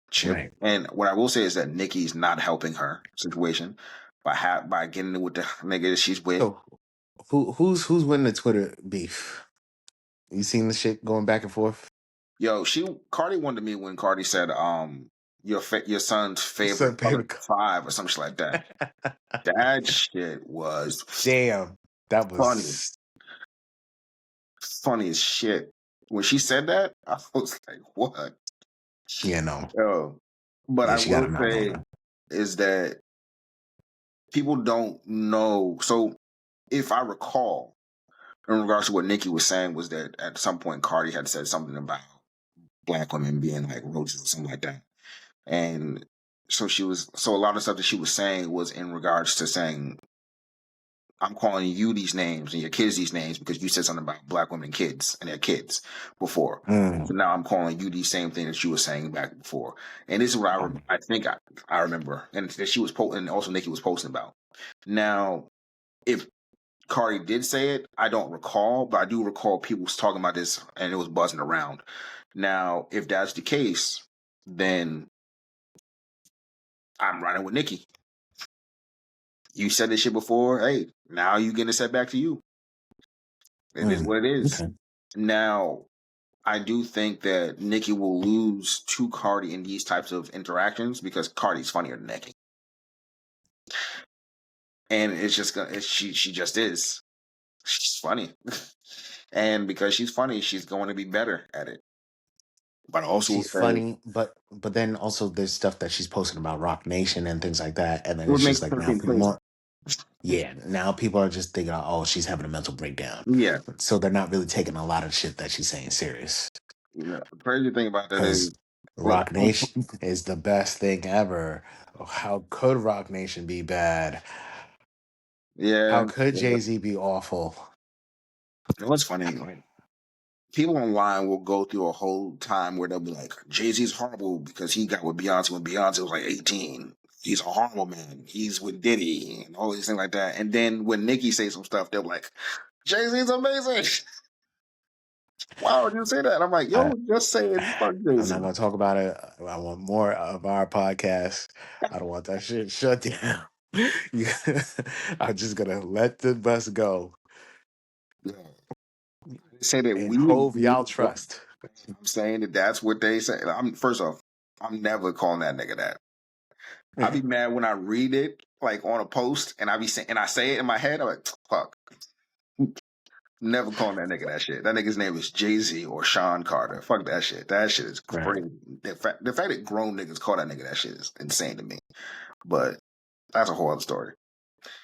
Speaker 1: Chip.
Speaker 2: Right.
Speaker 1: And what I will say is that Nikki's not helping her situation by getting with the nigga that she's with.
Speaker 2: So who's winning the Twitter beef? You seen the shit going back and forth?
Speaker 1: Yo, Cardi wanted me when Cardi said your son's favorite
Speaker 2: Son,
Speaker 1: color
Speaker 2: baby.
Speaker 1: is 5 or some shit like that. That shit was
Speaker 2: Damn, that
Speaker 1: funny,
Speaker 2: was
Speaker 1: funny as shit. When she said that, I was like, what?
Speaker 2: yeah, no,
Speaker 1: Yo, but
Speaker 2: yeah,
Speaker 1: I
Speaker 2: she got
Speaker 1: will
Speaker 2: a mouth on
Speaker 1: say
Speaker 2: her.
Speaker 1: is that people don't know. So if I recall, in regards to what Nikki was saying, was that at some point Cardi had said something about black women being like roaches or something like that. And so a lot of stuff that she was saying was in regards to saying, I'm calling you these names and your kids these names because you said something about black women and kids and their kids before.
Speaker 2: Mm,
Speaker 1: So now I'm calling you the same thing that you were saying back before. And this is what I think I remember. And that she was posting, and also Nikki was posting about. Now, if Cardi did say it, I don't recall, but I do recall people was talking about this and it was buzzing around. Now, if that's the case, then I'm running with Nikki. You said this shit before. Hey, now you getting it set back to you. It is what it is.
Speaker 2: okay.
Speaker 1: Now, I do think that Nikki will lose to Cardi in these types of interactions because Cardi's funnier than Nikki, and it's just gonna. She just is. She's funny, and because she's funny, she's going to be better at it. But I also will
Speaker 2: She's
Speaker 1: say
Speaker 2: funny, but then also there's stuff that she's posting about Rock Nation and things like that, and then
Speaker 1: what
Speaker 2: it's
Speaker 1: makes
Speaker 2: just like
Speaker 1: her
Speaker 2: now
Speaker 1: seem
Speaker 2: people
Speaker 1: crazy.
Speaker 2: more. Yeah, now people are just thinking, oh, she's having a mental breakdown,
Speaker 1: Yeah,
Speaker 2: so they're not really taking a lot of shit that she's saying serious.
Speaker 1: the crazy thing about that
Speaker 2: Because
Speaker 1: is. Look,
Speaker 2: Rock Nation is the best thing ever. How could Rock Nation be bad? How
Speaker 1: yeah.
Speaker 2: could Jay-Z be awful?
Speaker 1: What's funny? Like, people online will go through a whole time where they'll be like, Jay-Z's horrible because he got with Beyonce when Beyonce was like 18. He's a horrible man. He's with Diddy and all these things like that. And then when Nicki says some stuff, they're like, Jay-Z's amazing. Why would you say that? I'm like,
Speaker 2: I,
Speaker 1: yo, just saying fuck
Speaker 2: I'm not
Speaker 1: Jay-Z.
Speaker 2: gonna talk about it. I want more of our podcast. I don't want that shit shut down. You- I'm just gonna let the bus go
Speaker 1: Yeah. They say that
Speaker 2: and
Speaker 1: we
Speaker 2: Hove
Speaker 1: agree.
Speaker 2: y'all trust.
Speaker 1: I'm saying that that's what they say. I'm first off, I'm never calling that nigga that. I be mad when I read it like on a post and I be saying and I say it in my head. I'm like, fuck. Never calling that nigga that shit. That nigga's name is Jay Z or Sean Carter. Fuck that shit. That shit is
Speaker 2: Right.
Speaker 1: crazy. The fact that grown niggas call that nigga that shit is insane to me. But that's a whole other story.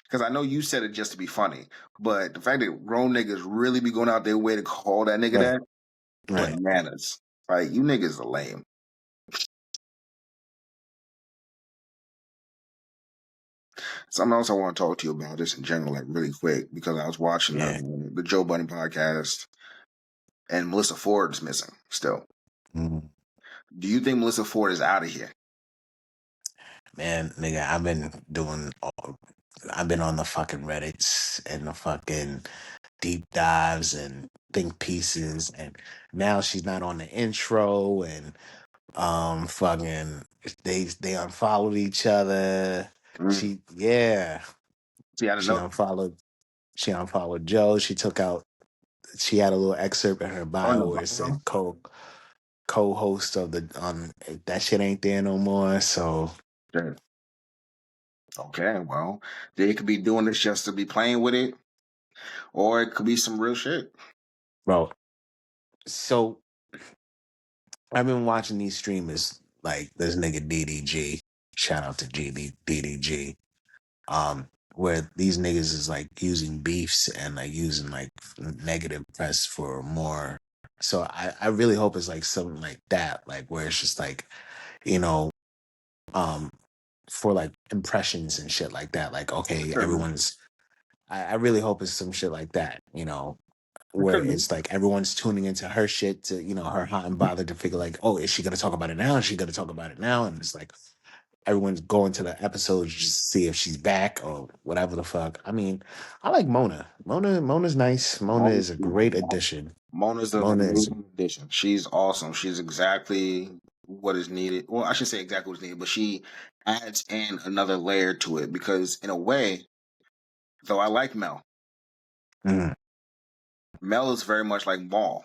Speaker 1: Because I know you said it just to be funny, but the fact that grown niggas really be going out their way to call that nigga
Speaker 2: Right.
Speaker 1: that,
Speaker 2: Right.
Speaker 1: bananas. Like, you niggas are lame. Something else I want to talk to you about just in general, like really quick, because I was watching
Speaker 2: Yeah.
Speaker 1: the Joe Budden podcast and Melissa Ford is missing still.
Speaker 2: Mm.
Speaker 1: Do you think Melissa Ford is out of here?
Speaker 2: Man, nigga, I've been on the fucking Reddits and the fucking deep dives and think pieces, and now she's not on the intro, and fucking they unfollowed each other.
Speaker 1: Mm.
Speaker 2: Yeah,
Speaker 1: See, I didn't
Speaker 2: she
Speaker 1: know.
Speaker 2: unfollowed Joe. She had a little excerpt in her
Speaker 1: Oh,
Speaker 2: bio
Speaker 1: no.
Speaker 2: where it said co-host of the that shit ain't there no more. So
Speaker 1: Sure. Okay, well, they could be doing this just to be playing with it, or it could be some real shit.
Speaker 2: bro, so I've been watching these streamers like this nigga DDG. Shout out to DDG. Where these niggas is like using beefs and like using like negative press for more. So I really hope it's like something like that, like where it's just like, you know, um, for like impressions and shit like that. Like, okay,
Speaker 1: Could be.
Speaker 2: I really hope it's some shit like that, you know,
Speaker 1: It
Speaker 2: where
Speaker 1: could be.
Speaker 2: it's like everyone's tuning into her shit to, you know, her hot and bothered to figure like, oh, is she gonna talk about it now? Is she gonna talk about it now? And it's like everyone's going to the episodes just to see if she's back or whatever the fuck. I mean, I like Mona. Mona's nice. Mona
Speaker 1: Mona's
Speaker 2: is a great
Speaker 1: beautiful.
Speaker 2: addition.
Speaker 1: Mona's an
Speaker 2: Mona is
Speaker 1: amazing addition. She's awesome. She's exactly what is needed. Well, I should say exactly what's needed, but she adds in another layer to it because, in a way, though I like Mel,
Speaker 2: mm,
Speaker 1: Mel is very much like Maul,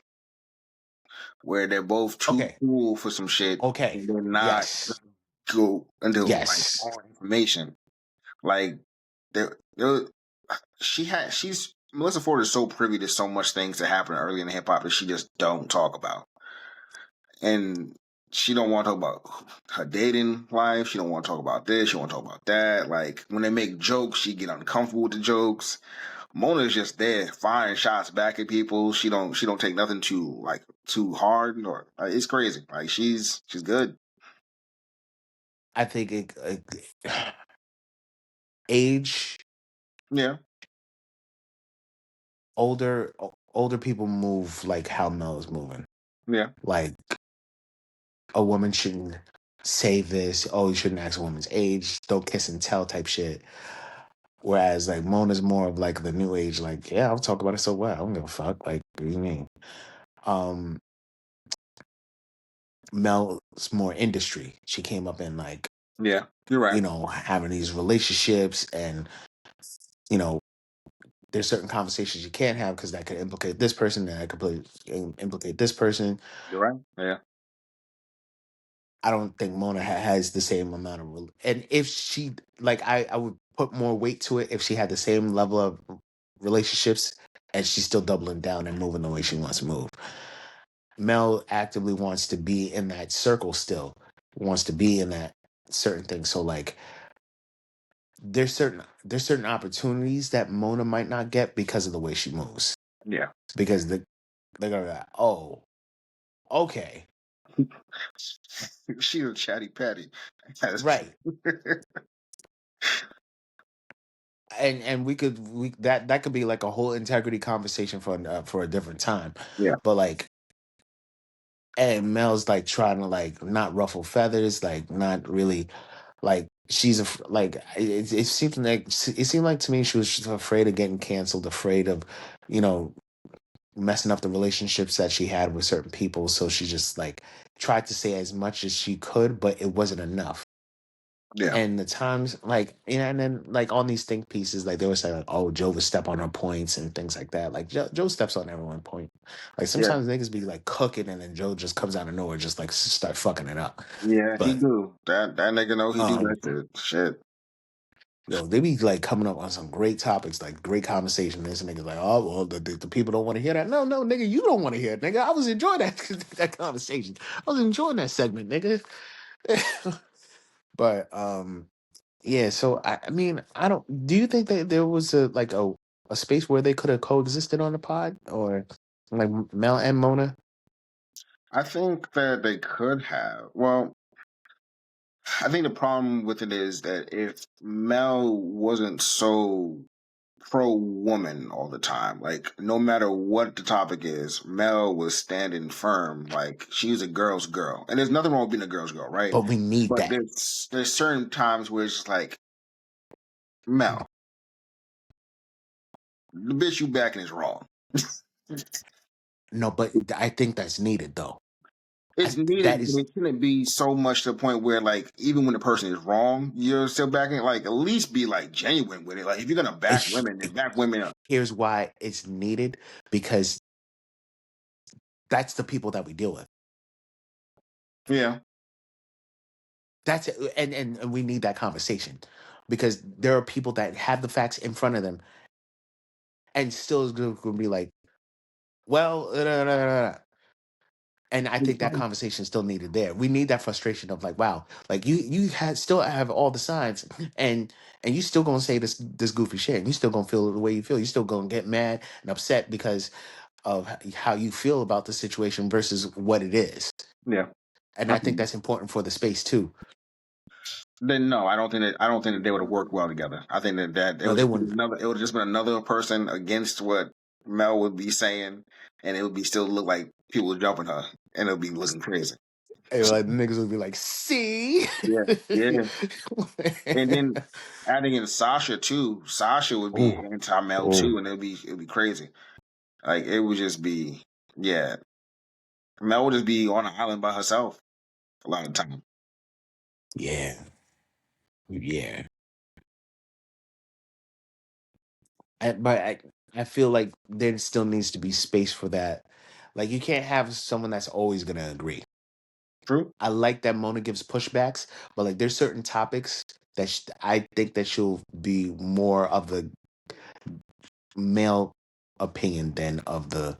Speaker 1: where they're both too
Speaker 2: okay.
Speaker 1: cool for some shit
Speaker 2: Okay.
Speaker 1: and they're not
Speaker 2: Yes.
Speaker 1: go into like
Speaker 2: Yes.
Speaker 1: all information. Like, there, she's Melissa Ford is so privy to so much things that happen early in hip hop that she just don't talk about. And she don't want to talk about her dating life. She don't want to talk about this. She want to talk about that. Like when they make jokes, she get uncomfortable with the jokes. Mona is just there firing shots back at people. She don't take nothing too hard or it's crazy. Like she's good.
Speaker 2: I think age,
Speaker 1: Yeah,
Speaker 2: older people move like how Mel is moving.
Speaker 1: yeah,
Speaker 2: Like a woman shouldn't say this. Oh, you shouldn't ask a woman's age. Don't kiss and tell type shit. Whereas like Mona's more of like the new age, like, yeah, I'll talk about it so what? I don't give a fuck. Like, what do you mean? Um Mel's more industry. She came up in like,
Speaker 1: yeah. You're right.
Speaker 2: you know, having these relationships and, you know, there's certain conversations you can't have because that could implicate this person, and that could implicate this person.
Speaker 1: You're right. Yeah,
Speaker 2: I don't think Mona has the same amount of, and if she like, I would put more weight to it if she had the same level of relationships and she's still doubling down and moving the way she wants to move. Mel actively wants to be in that circle still, wants to be in that certain thing. So like, there's certain opportunities that Mona might not get because of the way she moves.
Speaker 1: yeah.
Speaker 2: Because they're gonna go, oh, okay.
Speaker 1: She's a chatty patty. That's true.
Speaker 2: Right. And we that could be like a whole integrity conversation for a different time.
Speaker 1: Yeah,
Speaker 2: But like, and Mel's like trying to like not ruffle feathers, like not really like like it seemed like it seemed like to me she was just afraid of getting canceled, afraid of, you know, messing up the relationships that she had with certain people. So she just like tried to say as much as she could, but it wasn't enough.
Speaker 1: yeah,
Speaker 2: And the times like, and then like on these think pieces, like they were saying like, oh, Joe would step on her points and things like that. Like Joe steps on everyone's point. Like
Speaker 1: yeah,
Speaker 2: sometimes niggas be like cooking and then Joe just comes out of nowhere, just like start fucking it up.
Speaker 1: yeah. He
Speaker 2: But
Speaker 1: do that nigga know he do
Speaker 2: um
Speaker 1: that shit. Shit.
Speaker 2: yo, they be like coming up on some great topics, like great conversation. This nigga's like, oh well, the people don't want to hear that. No, no, nigga, you don't want to hear it, nigga. I was enjoying that that conversation. I was enjoying that segment, nigga. But yeah. So I mean, I don't. Do you think that there was a space where they could have coexisted on the pod, or like Mel and Mona?
Speaker 1: I think that they could have. Well, I think the problem with it is that if Mel wasn't so pro woman all the time, like no matter what the topic is, Mel was standing firm. Like she's a girl's girl, and there's nothing wrong with being a girl's girl, right?
Speaker 2: But we need
Speaker 1: But
Speaker 2: that.
Speaker 1: there's certain times where it's just like Mel, the bitch you backing is wrong.
Speaker 2: No, but I think that's needed though.
Speaker 1: It's
Speaker 2: That
Speaker 1: needed, but
Speaker 2: is
Speaker 1: it shouldn't be so much to the point where, like, even when the person is wrong, you're still backing. Like, at least be like genuine with it. Like, if you're gonna back
Speaker 2: it's.
Speaker 1: women, then back women up.
Speaker 2: Here's why it's needed, because that's the people that we deal with.
Speaker 1: Yeah,
Speaker 2: That's it. And we need that conversation, because there are people that have the facts in front of them and still is going to be like, well, and I think that conversation is still needed there. We need that frustration of like, wow, like you had still have all the signs, and you still gonna say this goofy shit, and you still gonna feel the way you feel. You still gonna get mad and upset because of how you feel about the situation versus what it is.
Speaker 1: yeah.
Speaker 2: And
Speaker 1: I
Speaker 2: I think
Speaker 1: think-
Speaker 2: that's important for the space too.
Speaker 1: Then no, I don't think that they would have worked well together. I think that
Speaker 2: No, they wouldn't.
Speaker 1: it would have just been another person against what Mel would be saying, and it would be still look like people were jumping her, and it would be looking crazy.
Speaker 2: And like niggas would be like, see?
Speaker 1: Yeah, yeah. And then adding in Sasha too, Sasha would be
Speaker 2: Oh,
Speaker 1: anti Mel
Speaker 2: oh,
Speaker 1: too, and it'd be crazy. Like it would just be, yeah. Mel would just be on an island by herself a lot of the time.
Speaker 2: yeah, yeah. But I feel like there still needs to be space for that. Like you can't have someone that's always gonna agree.
Speaker 1: True.
Speaker 2: I like that Mona gives pushbacks, but like there's certain topics that I think that she'll be more of the male opinion than of the.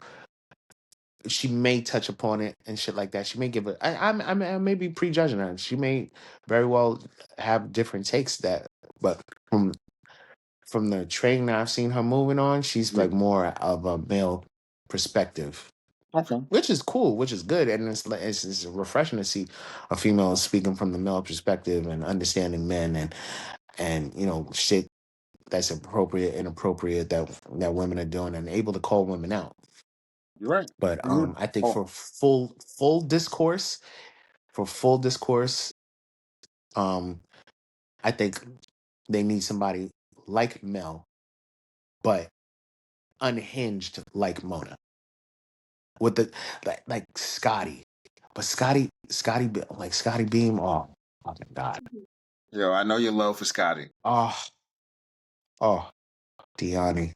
Speaker 2: She may touch upon it and shit like that. She may give it. I may be prejudging her. She may very well have different takes that, but from the training that I've seen her moving on, she's
Speaker 1: Yeah.
Speaker 2: like more of a male perspective,
Speaker 1: Okay.
Speaker 2: which is cool, which is good, and it's refreshing to see a female speaking from the male perspective and understanding men and you know shit that's appropriate, inappropriate that women are doing and able to call women out.
Speaker 1: You're right.
Speaker 2: But
Speaker 1: Mhm.
Speaker 2: I think
Speaker 1: Oh,
Speaker 2: for full discourse, um, I think they need somebody like Mel, but unhinged like Mona with the like Scotty, but Scotty Beam. Oh my God.
Speaker 1: yo, I know your love for Scotty.
Speaker 2: Oh oh Deani.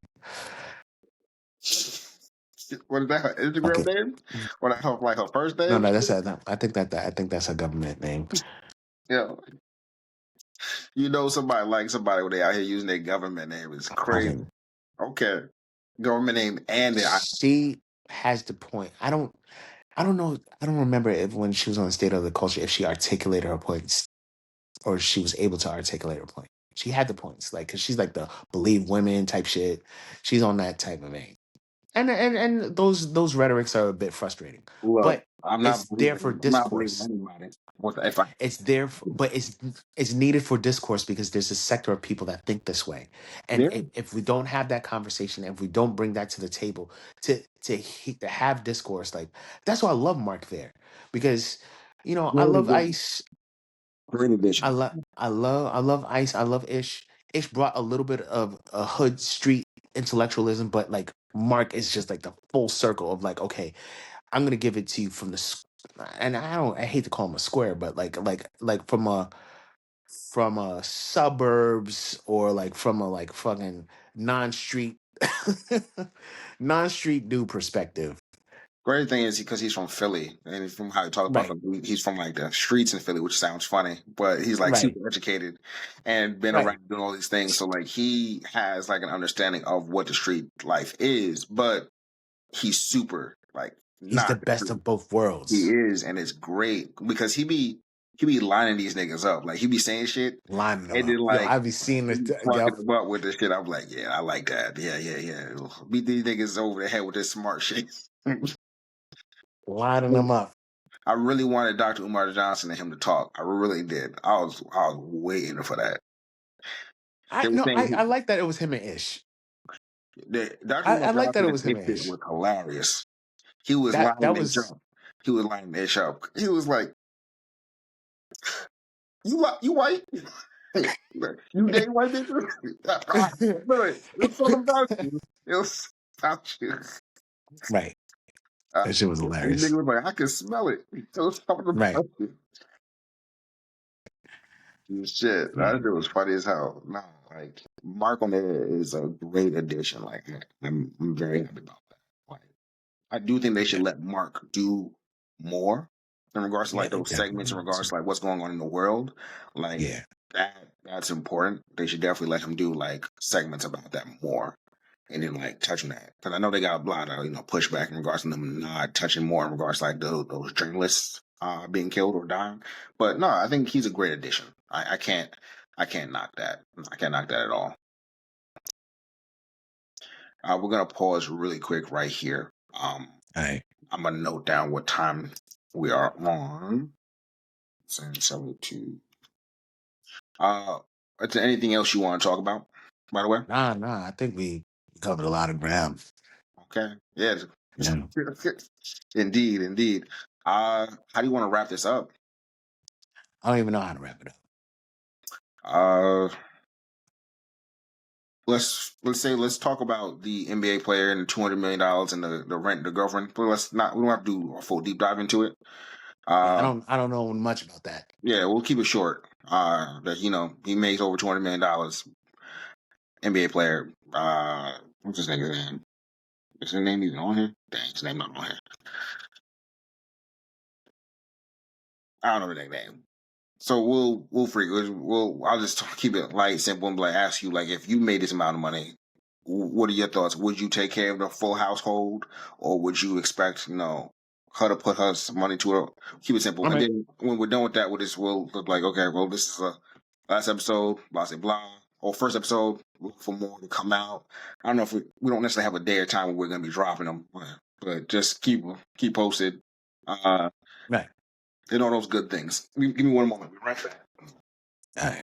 Speaker 1: What is that? Her Instagram
Speaker 2: Okay.
Speaker 1: name? Or like her first
Speaker 2: No,
Speaker 1: name?
Speaker 2: no, that's a, I think that's a government name.
Speaker 1: Yeah. You know somebody when they out here using their government name is crazy.
Speaker 2: Okay.
Speaker 1: Okay. Government name and I
Speaker 2: She has the point. I don't know. I don't remember if when she was on State of the Culture if she articulated her points or she was able to articulate her point. She had the points, like, cause she's like the believe women type shit. She's on that type of vein, and those rhetorics are a bit frustrating.
Speaker 1: love.
Speaker 2: But It's there for
Speaker 1: I'm not believing
Speaker 2: discourse.
Speaker 1: anybody. If I
Speaker 2: It's there, but it's needed for discourse because there's a sector of people that think this way, and
Speaker 1: yeah,
Speaker 2: if we don't have that conversation, if we don't bring that to the table to have discourse, like that's why I love Mark there, because I
Speaker 1: great
Speaker 2: love
Speaker 1: addition.
Speaker 2: Ice,
Speaker 1: Great addition.
Speaker 2: I love Ice, I love Ish. Ish brought a little bit of a hood street intellectualism, but like Mark is just like the full circle of like, okay, I'm gonna give it to you from and I hate to call him a square, but like from a suburbs or like from a like fucking non-street non-street dude perspective.
Speaker 1: Great thing is because he's from Philly, and from how he talks about
Speaker 2: Right,
Speaker 1: he's from like the streets in Philly, which sounds funny, but he's like
Speaker 2: right.
Speaker 1: super educated and been
Speaker 2: Right.
Speaker 1: around doing all these things. So like he has like an understanding of what the street life is, but he's super like
Speaker 2: He's the
Speaker 1: not the
Speaker 2: best
Speaker 1: street.
Speaker 2: of both
Speaker 1: He
Speaker 2: worlds.
Speaker 1: is, and it's great because he be lining these niggas up. Like he be saying shit,
Speaker 2: Lining them
Speaker 1: and then
Speaker 2: up. Yo,
Speaker 1: like
Speaker 2: I be seeing
Speaker 1: he
Speaker 2: it.
Speaker 1: be fucking
Speaker 2: Yep.
Speaker 1: them up with the shit. I'm like, yeah, I like that. Yeah, yeah, yeah. Beat these niggas over the head with this smart shit.
Speaker 2: Lining them up.
Speaker 1: I really wanted Dr. Umar Johnson and him to talk. I really did. I was waiting for that.
Speaker 2: I
Speaker 1: They were
Speaker 2: no,
Speaker 1: saying
Speaker 2: I like that it was him and Ish.
Speaker 1: Dr. Umar
Speaker 2: I like that
Speaker 1: Johnson
Speaker 2: it
Speaker 1: and
Speaker 2: was him
Speaker 1: his
Speaker 2: and
Speaker 1: shit
Speaker 2: Ish.
Speaker 1: was hilarious. He was
Speaker 2: That
Speaker 1: lining Ish
Speaker 2: was
Speaker 1: up. He was lining Ish up. He was like, you white? You date white bitches? I feel it. It's something about you. It was about you.
Speaker 2: right. That shit was
Speaker 1: This
Speaker 2: hilarious.
Speaker 1: nigga was like, I can smell it. It was something
Speaker 2: Right.
Speaker 1: about you. Shit, that
Speaker 2: Right.
Speaker 1: shit was funny as hell. No, like Mark on there is a great addition. Like I'm very happy about that. Like I do think they should
Speaker 2: Yeah.
Speaker 1: let Mark do more in regards to
Speaker 2: Yeah.
Speaker 1: like those segments in
Speaker 2: Definitely.
Speaker 1: regards to like what's going on in the world. Like
Speaker 2: Yeah.
Speaker 1: that's important. They should definitely let him do like segments about that more. And then like touching that because I know they got a lot of pushback in regards to them not touching more in regards to like those journalists being killed or dying. But no, I think he's a great addition. I can't knock that. I can't knock that at all. We're gonna pause really quick right here.
Speaker 2: All right.
Speaker 1: I'm gonna note down what time we are on. 7:72. Is there anything else you want to talk about? By the way,
Speaker 2: Nah. I think we covered a lot of ground.
Speaker 1: okay, yeah,
Speaker 2: Yeah.
Speaker 1: indeed, indeed. How do you want to wrap this up?
Speaker 2: I don't even know how to wrap it up.
Speaker 1: Uh, let's talk about the NBA player and the $200 million and the rent, the girlfriend. But we don't have to do a full deep dive into it.
Speaker 2: Yeah,
Speaker 1: Uh,
Speaker 2: I don't know much about that.
Speaker 1: yeah, we'll keep it short. That he makes over $200 million. NBA player. What's his name? Is his name even on here? Dang, his name not on here. I don't know the name. So we'll freak. I'll just keep it light, simple, and like ask you like if you made this amount of money, what are your thoughts? Would you take care of the full household, or would you expect her to put her some money to it? Keep it simple,
Speaker 2: I
Speaker 1: and
Speaker 2: mean,
Speaker 1: then when we're done with that, we'll look like okay, well this is a last episode, blah blah blah, or first episode. Look for more to come out. I don't know if we don't necessarily have a day or time where we're gonna be dropping them, but just keep posted. Uh,
Speaker 2: right.
Speaker 1: and all those good things. Give me one moment. We'll be right back.
Speaker 2: All right.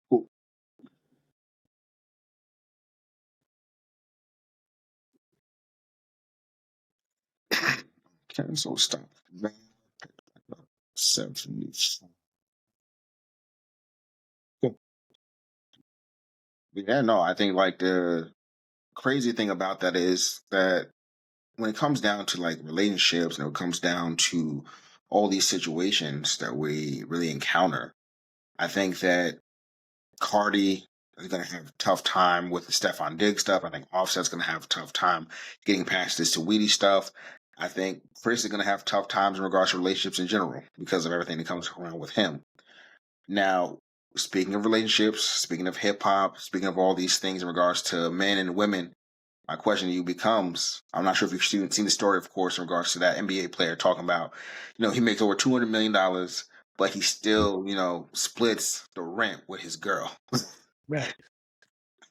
Speaker 1: Cool. Cancel stop. 70. Cool. Yeah, no, I think like the crazy thing about that is that when it comes down to like relationships and it comes down to all these situations that we really encounter, I think that Cardi is going to have a tough time with the Stefan Diggs stuff. I think Offset's going to have a tough time getting past this Saweetie stuff. I think Chris is going to have tough times in regards to relationships in general because of everything that comes around with him. Now, speaking of relationships, speaking of hip hop, speaking of all these things in regards to men and women, my question to you becomes, I'm not sure if you've seen the story, of course, in regards to that NBA player talking about, he makes over $200 million, but he still, splits the rent with his girl.
Speaker 2: Right.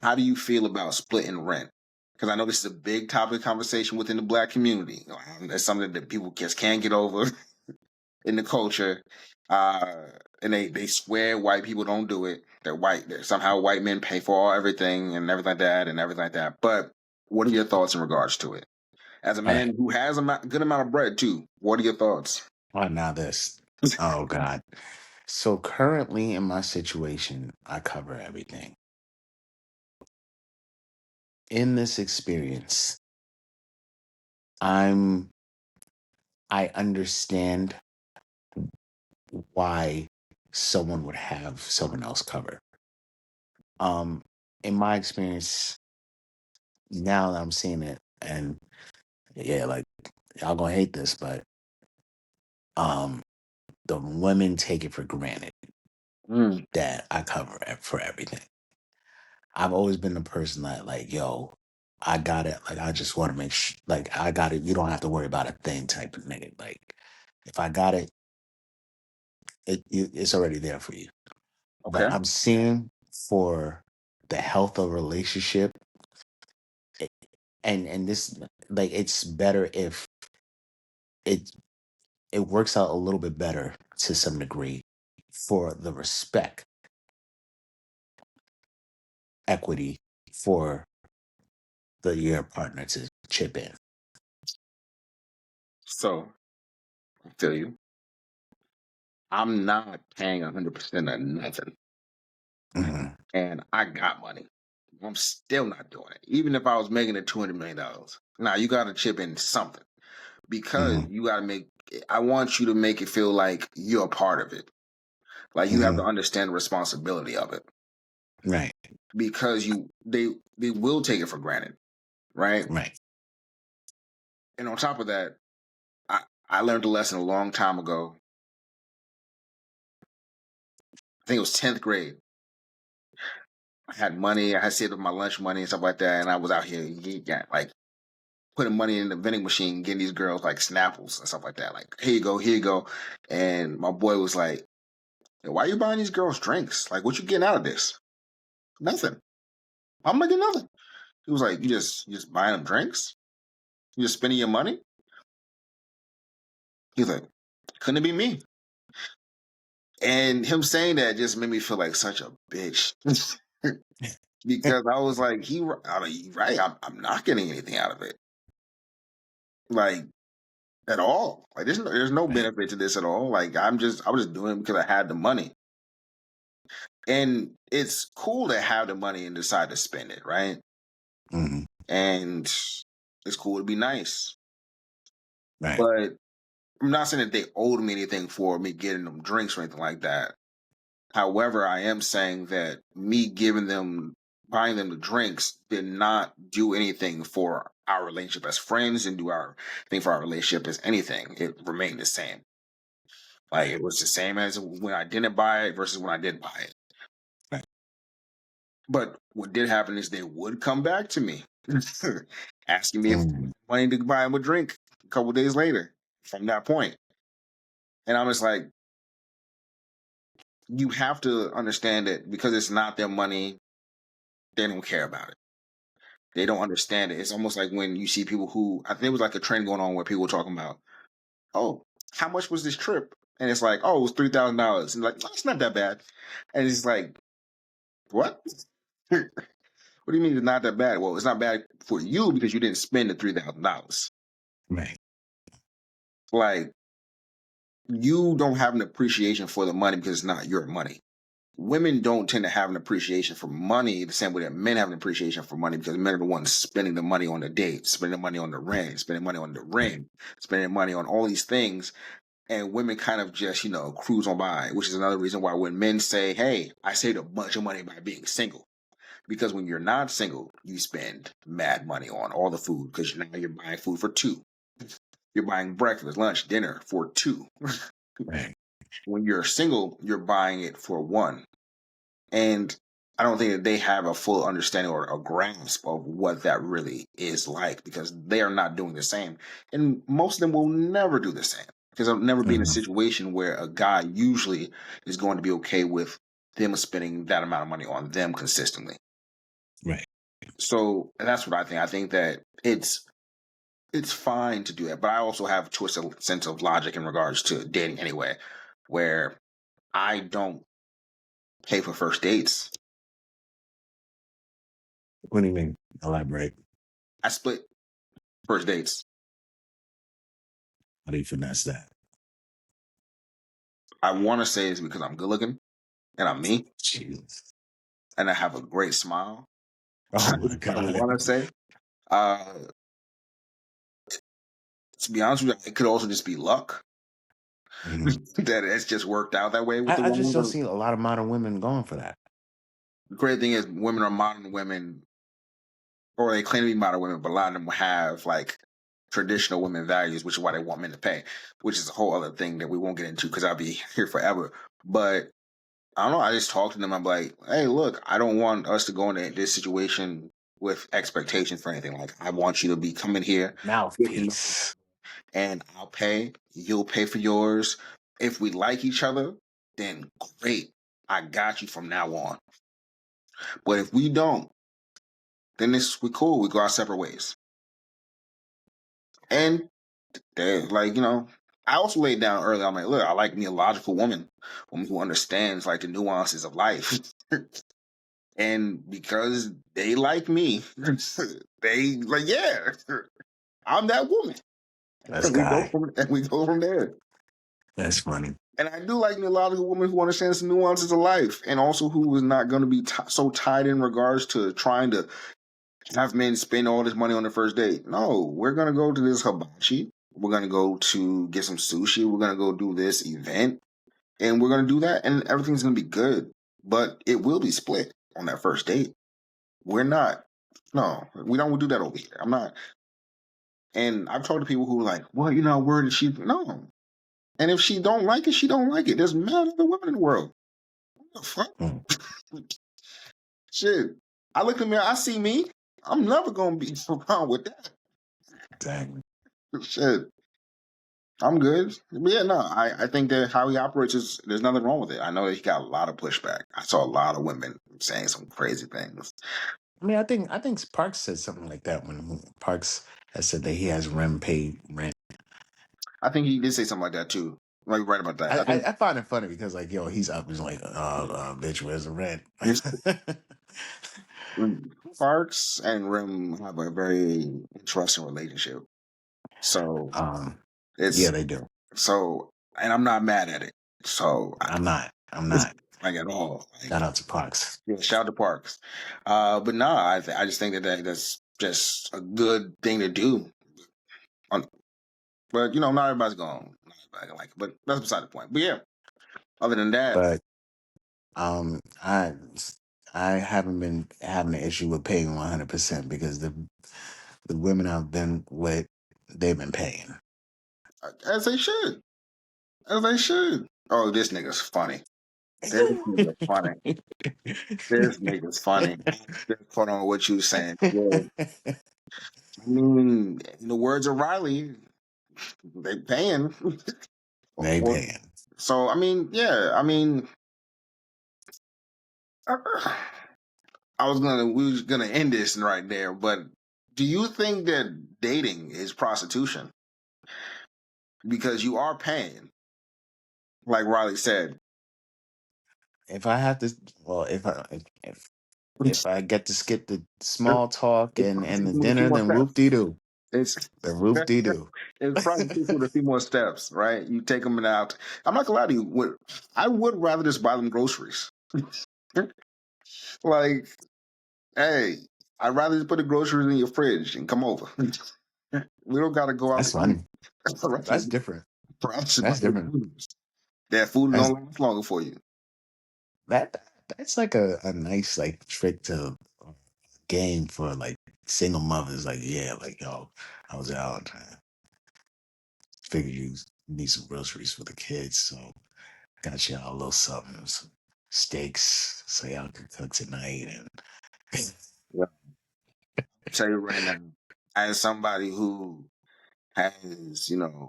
Speaker 1: How do you feel about splitting rent? Because I know this is a big topic of conversation within the Black community. That's something that people just can't get over in the culture. Uh, and they swear white people don't do it. That somehow white men pay for everything and everything like that. But what are your thoughts in regards to it? As a
Speaker 2: All right.
Speaker 1: man who has a good amount of bread too, what are your thoughts?
Speaker 2: Oh, now this. Oh God. So currently in my situation, I cover everything. In this experience, I'm I understand why someone would have someone else cover. Um, in my experience, now that I'm seeing it, and yeah, like y'all gonna hate this, but um, the women take it for granted
Speaker 1: Mm,
Speaker 2: that I cover for everything. I've always been the person that like, yo, I got it. Like, I just want to make sure, like, I got it. You don't have to worry about a thing type of nigga. Like, if I got it, it's already there for you. But
Speaker 1: okay.
Speaker 2: I'm seeing for the health of a relationship, it, and this, like, it's better if it it works out a little bit better to some degree for the respect equity for the your partner to chip in.
Speaker 1: So I feel you. I'm not paying 100% of nothing,
Speaker 2: Hmm.
Speaker 1: and I got money. I'm still not doing it, even if I was making it $200 million. Now you got to chip in something because
Speaker 2: Hmm.
Speaker 1: you got to make. I want you to make it feel like you're a part of it. Like you have to
Speaker 2: Hmm.
Speaker 1: understand the responsibility of it
Speaker 2: Right.
Speaker 1: because they will take it for granted, right?
Speaker 2: Right.
Speaker 1: And on top of that, I I learned a lesson a long time ago. I think it was 10th grade. I had money. I had saved up my lunch money and stuff like that, and I was out here like putting money in the vending machine, getting these girls like Snapples and stuff like that. Like, here you go, here you go. And my boy was like, "Hey, why are you buying these girls drinks? Like, what you getting out of this? Nothing. I'm not getting nothing." He was like, you just buying them drinks? You just spending your money?" He's like, "Couldn't it be me?" And him saying that just made me feel like such a bitch. Because I was like, I mean, he right. I'm not getting anything out of it, like at all. Like there's no
Speaker 2: Right.
Speaker 1: benefit to this at all. Like I was just doing it because I had the money, and it's cool to have the money and decide to spend it, right?
Speaker 2: Hmm.
Speaker 1: And it's cool to be nice,
Speaker 2: Right.
Speaker 1: but I'm not saying that they owed me anything for me getting them drinks or anything like that. However, I am saying that me buying them the drinks did not do anything for our relationship as friends and do our thing for our relationship as anything. It remained the same. Like it was the same as when I didn't buy it versus when I did buy it.
Speaker 2: Right.
Speaker 1: But what did happen is they would come back to me asking me if
Speaker 2: Hmm.
Speaker 1: money to buy them a drink a couple days later from that point. And I'm just like, you have to understand that because it's not their money, they don't care about it. They don't understand it. It's almost like when you see people who I think it was like a trend going on where people were talking about, oh, how much was this trip? And it's like, oh, it was $3,000. And like, oh, it's not that bad. And it's like, what? What do you mean it's not that bad? Well, it's not bad for you because you didn't spend the $3,000.
Speaker 2: Right.
Speaker 1: Like, you don't have an appreciation for the money because it's not your money. Women don't tend to have an appreciation for money the same way that men have an appreciation for money because men are the ones spending the money on the date, spending the money on the rent, spending money on the
Speaker 2: Right.
Speaker 1: ring, spending money on all these things. And women kind of just, cruise on by, which is another reason why when men say, hey, I saved a bunch of money by being single. Because when you're not single, you spend mad money on all the food because now you're buying food for two. You're buying breakfast, lunch, dinner for two.
Speaker 2: Right.
Speaker 1: When you're single, you're buying it for one. And I don't think that they have a full understanding or a grasp of what that really is like because they are not doing the same. And most of them will never do the same because I'll never be in a
Speaker 2: Mhm.
Speaker 1: situation where a guy usually is going to be okay with them spending that amount of money on them consistently.
Speaker 2: Right.
Speaker 1: So that's what I think. I think that it's fine to do that, but I also have a twisted sense of logic in regards to dating anyway, where I don't pay for first dates.
Speaker 2: What do you mean? Elaborate.
Speaker 1: I split first dates.
Speaker 2: How do you finesse that?
Speaker 1: I want to say it's because I'm good looking and I'm me
Speaker 2: Jesus.
Speaker 1: and I have a great smile.
Speaker 2: Oh
Speaker 1: That's
Speaker 2: my
Speaker 1: what I
Speaker 2: God.
Speaker 1: want to say. Uh, to be honest with you, it could also just be luck
Speaker 2: Mhm.
Speaker 1: that it's just worked out that way with the
Speaker 2: I just
Speaker 1: woman.
Speaker 2: don't
Speaker 1: But
Speaker 2: see a lot of modern women going for that.
Speaker 1: the crazy thing is, women are modern women, or they claim to be modern women, but a lot of them have like traditional women values, which is why they want men to pay, which is a whole other thing that we won't get into because I'll be here forever. But I don't know. I just talk to them. I'm like, hey, look, I don't want us to go into this situation with expectations for anything. Like, I want you to be coming here, get to know me,
Speaker 2: Mouthpiece.
Speaker 1: and I'll pay. You'll pay for yours. If we like each other, then great. I got you from now on. But if we don't, then we cool. We go our separate ways. And they like, I also laid down early. I'm like, look, I like me a logical woman who understands like the nuances of life. And because they like me, they like, yeah, I'm that woman.
Speaker 2: That's
Speaker 1: And
Speaker 2: guy.
Speaker 1: we go from there.
Speaker 2: That's funny.
Speaker 1: And I do like me a lot of women who understands the nuances of life, and also who is not going to be so tied in regards to trying to have men spend all this money on the first date. No, we're gonna go to this hibachi. We're gonna go to get some sushi. We're gonna go do this event, and we're gonna do that, and everything's gonna be good. But it will be split on that first date. We're not. No, we don't do that over here. I'm not. And I've talked to people who are like, well, where did she? No. And if she don't like it, she don't like it. There's mad other women in the world. What the fuck?
Speaker 2: Mm,
Speaker 1: Shit. I look in the mirror, I see me. I'm never gonna be around with that.
Speaker 2: dang.
Speaker 1: Shit. I'm good. But yeah, no, I think that how he operates is there's nothing wrong with it. I know that he got a lot of pushback. I saw a lot of women saying some crazy things.
Speaker 2: I mean, I think Parks said something like that when Parks has said that he has rent paid rent.
Speaker 1: I think he did say something like that too. Like right about that.
Speaker 2: I,
Speaker 1: I
Speaker 2: I,
Speaker 1: think
Speaker 2: I find it funny because like he's up, he's like, bitch, where's the rent?
Speaker 1: Parks and Rim have a very interesting relationship. So
Speaker 2: um, yeah,
Speaker 1: it's
Speaker 2: they do.
Speaker 1: and I'm not mad at it. So
Speaker 2: I'm not. I'm
Speaker 1: it's
Speaker 2: not.
Speaker 1: like at all. Like,
Speaker 2: Shout out to Parks.
Speaker 1: yeah, shout out to Parks. But no, I just think that's just a good thing to do. On, but not everybody's going. Not everybody like it, but that's beside the point. But yeah, other than that,
Speaker 2: But um, I I haven't been having an issue with paying 100% because the women I've been with, they've been paying.
Speaker 1: as they should, as they should. Oh, this nigga's funny. This nigga's funny. This nigga's funny. Just put on what you saying. Yeah. I mean, in the words of Riley, they paying.
Speaker 2: They
Speaker 1: Or-
Speaker 2: paying.
Speaker 1: so I mean, yeah. I mean, we was gonna end this right there. But do you think that dating is prostitution because you are paying, like Riley said?
Speaker 2: If I have to, well, if I get to skip the
Speaker 1: It's
Speaker 2: small talk and the
Speaker 1: prostitution with a few
Speaker 2: dinner,
Speaker 1: more
Speaker 2: then whoop
Speaker 1: steps.
Speaker 2: de doo.
Speaker 1: It's
Speaker 2: The whoop de doo.
Speaker 1: it's prostitution with a few more steps, right? You take them out. I'm not gonna lie to you. I would rather just buy them groceries. Like, hey, I'd rather just put the groceries in your fridge and come over. We don't gotta go out
Speaker 2: That's
Speaker 1: to eat.
Speaker 2: funny. That's different.
Speaker 1: Just buy
Speaker 2: That's
Speaker 1: the
Speaker 2: different.
Speaker 1: food. That food is
Speaker 2: That's
Speaker 1: gonna last longer for you.
Speaker 2: that's like a nice like trick to game for like single mothers. Like, yeah, like yo, I was out. Figured you need some groceries for the kids, so got you a little something. steaks so y'all can cook tonight. And
Speaker 1: Yeah. I'll tell you right now, as somebody who has,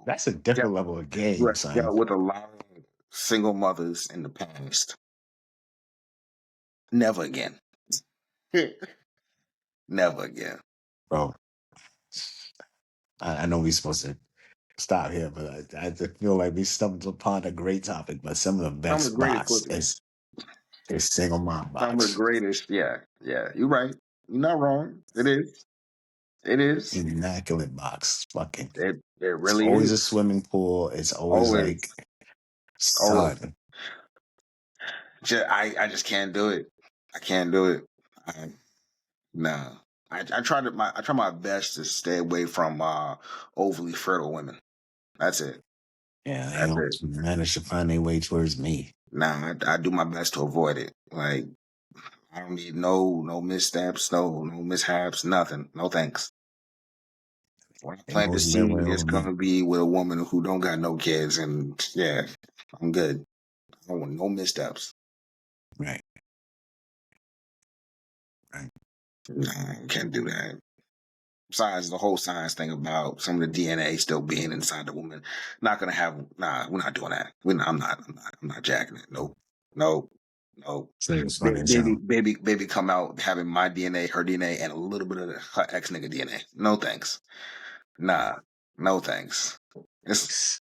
Speaker 2: that's a different
Speaker 1: dealt,
Speaker 2: level of game,
Speaker 1: right,
Speaker 2: son.
Speaker 1: dealt with a lot of single mothers in the past, never again. Never again.
Speaker 2: Bro, I know we're supposed to stop here, but I just feel like we stumbled upon a great topic. But some of the
Speaker 1: Some of the
Speaker 2: best
Speaker 1: greatest
Speaker 2: box
Speaker 1: pussy.
Speaker 2: is single mom
Speaker 1: Some of the
Speaker 2: box.
Speaker 1: greatest. Yeah, yeah. You're right. You're not wrong. It is. It is.
Speaker 2: Immaculate box. Fucking.
Speaker 1: It
Speaker 2: It's
Speaker 1: really
Speaker 2: always a
Speaker 1: is.
Speaker 2: swimming pool. It's always like,
Speaker 1: Always. Always.
Speaker 2: son.
Speaker 1: I just can't do it. I can't do it. No. I try my best to stay away from overly fertile women. That's it.
Speaker 2: Yeah, they
Speaker 1: That's
Speaker 2: don't
Speaker 1: it.
Speaker 2: manage to find their way towards me.
Speaker 1: Nah, I do my best to avoid it. Like I don't need no missteps, no mishaps, nothing. No thanks. When I
Speaker 2: They
Speaker 1: plant the
Speaker 2: mosey their way
Speaker 1: seed, it's
Speaker 2: over me.
Speaker 1: gonna be with a woman who don't got no kids, and yeah, I'm good. I don't want no missteps.
Speaker 2: Right. Right.
Speaker 1: Nah, can't do that. Besides the whole science thing about some of the DNA still being inside the woman, not gonna have. Nah, we're not doing that. I'm not jacking it. Nope. Nope. Nope.
Speaker 2: So it's funny as hell.
Speaker 1: Baby, come out having my DNA, her DNA, and a little bit of her ex nigga DNA. No thanks. Nah. No thanks. It's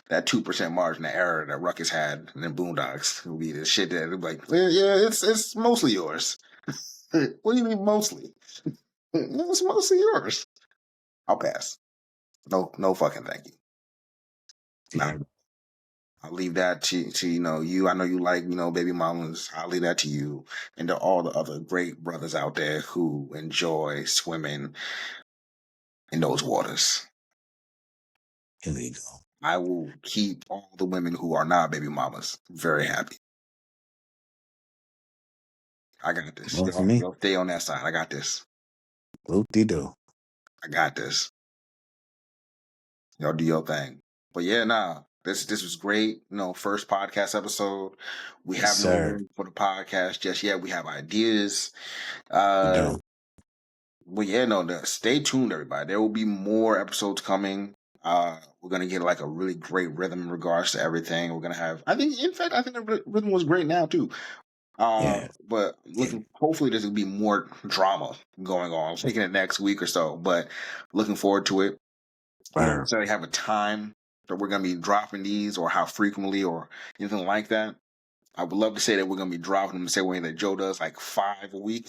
Speaker 1: that 2% margin of error that Ruckus had in the Boondocks will be the shit that be like, yeah, it's mostly yours. What do you mean mostly? It's mostly yours. I'll pass. No fucking thank you.
Speaker 2: Yeah.
Speaker 1: No. I'll leave that to you. I know you like baby mamas. I'll leave that to you and to all the other great brothers out there who enjoy swimming in those waters.
Speaker 2: Illegal.
Speaker 1: I will keep all the women who are not baby mamas very happy. I got this.
Speaker 2: Well, for me,
Speaker 1: Y'all stay on that side. I got this.
Speaker 2: whoop-de-doo.
Speaker 1: I got this. Y'all do your thing. But yeah, nah. This was great. First podcast episode. We
Speaker 2: Yes,
Speaker 1: have no
Speaker 2: sir.
Speaker 1: name for the podcast just yet. We have ideas.
Speaker 2: We do.
Speaker 1: But yeah, stay tuned, everybody. There will be more episodes coming. We're gonna get like a really great rhythm in regards to everything. We're gonna have. I think the rhythm was great now too.
Speaker 2: Yeah.
Speaker 1: But
Speaker 2: Yeah.
Speaker 1: hopefully there's gonna be more drama going on, taking it next week or so. But looking forward to it. We don't
Speaker 2: Barb.
Speaker 1: necessarily have a time that we're gonna be dropping these or how frequently or anything like that. I would love to say that we're gonna be dropping them the same way that Joe does, like 5 a week,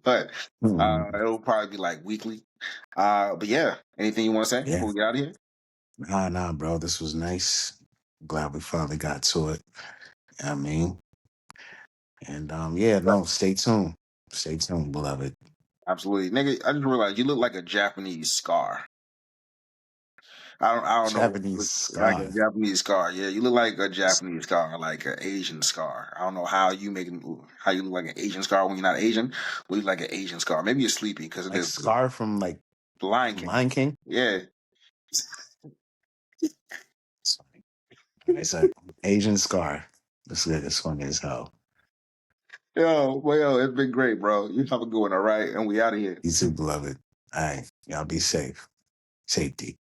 Speaker 1: but it'll probably be like weekly. But yeah, anything you want to say
Speaker 2: Yeah.
Speaker 1: before we get out of here?
Speaker 2: Nah, bro. This was nice. Glad we finally got to it. I mean, and yeah, no, stay tuned. Stay tuned, beloved.
Speaker 1: Absolutely, nigga. I just realized you look like a Japanese scar. I don't know what you
Speaker 2: Japanese
Speaker 1: look like a
Speaker 2: scar.
Speaker 1: Japanese scar. Yeah, you look like a Japanese scar, like an Asian scar. I don't know how you look like an Asian scar when you're not Asian. But you look like an Asian scar. Maybe you're sleepy because of
Speaker 2: Like
Speaker 1: this
Speaker 2: Scar from like
Speaker 1: Lion King.
Speaker 2: Lion King.
Speaker 1: Yeah.
Speaker 2: It's funny. It's like Asian Scar. This is it's funny as hell.
Speaker 1: Yo, it's been great, bro. You have a good one, all right? And we out of here.
Speaker 2: You too, beloved. All right. Y'all be safe. Safety.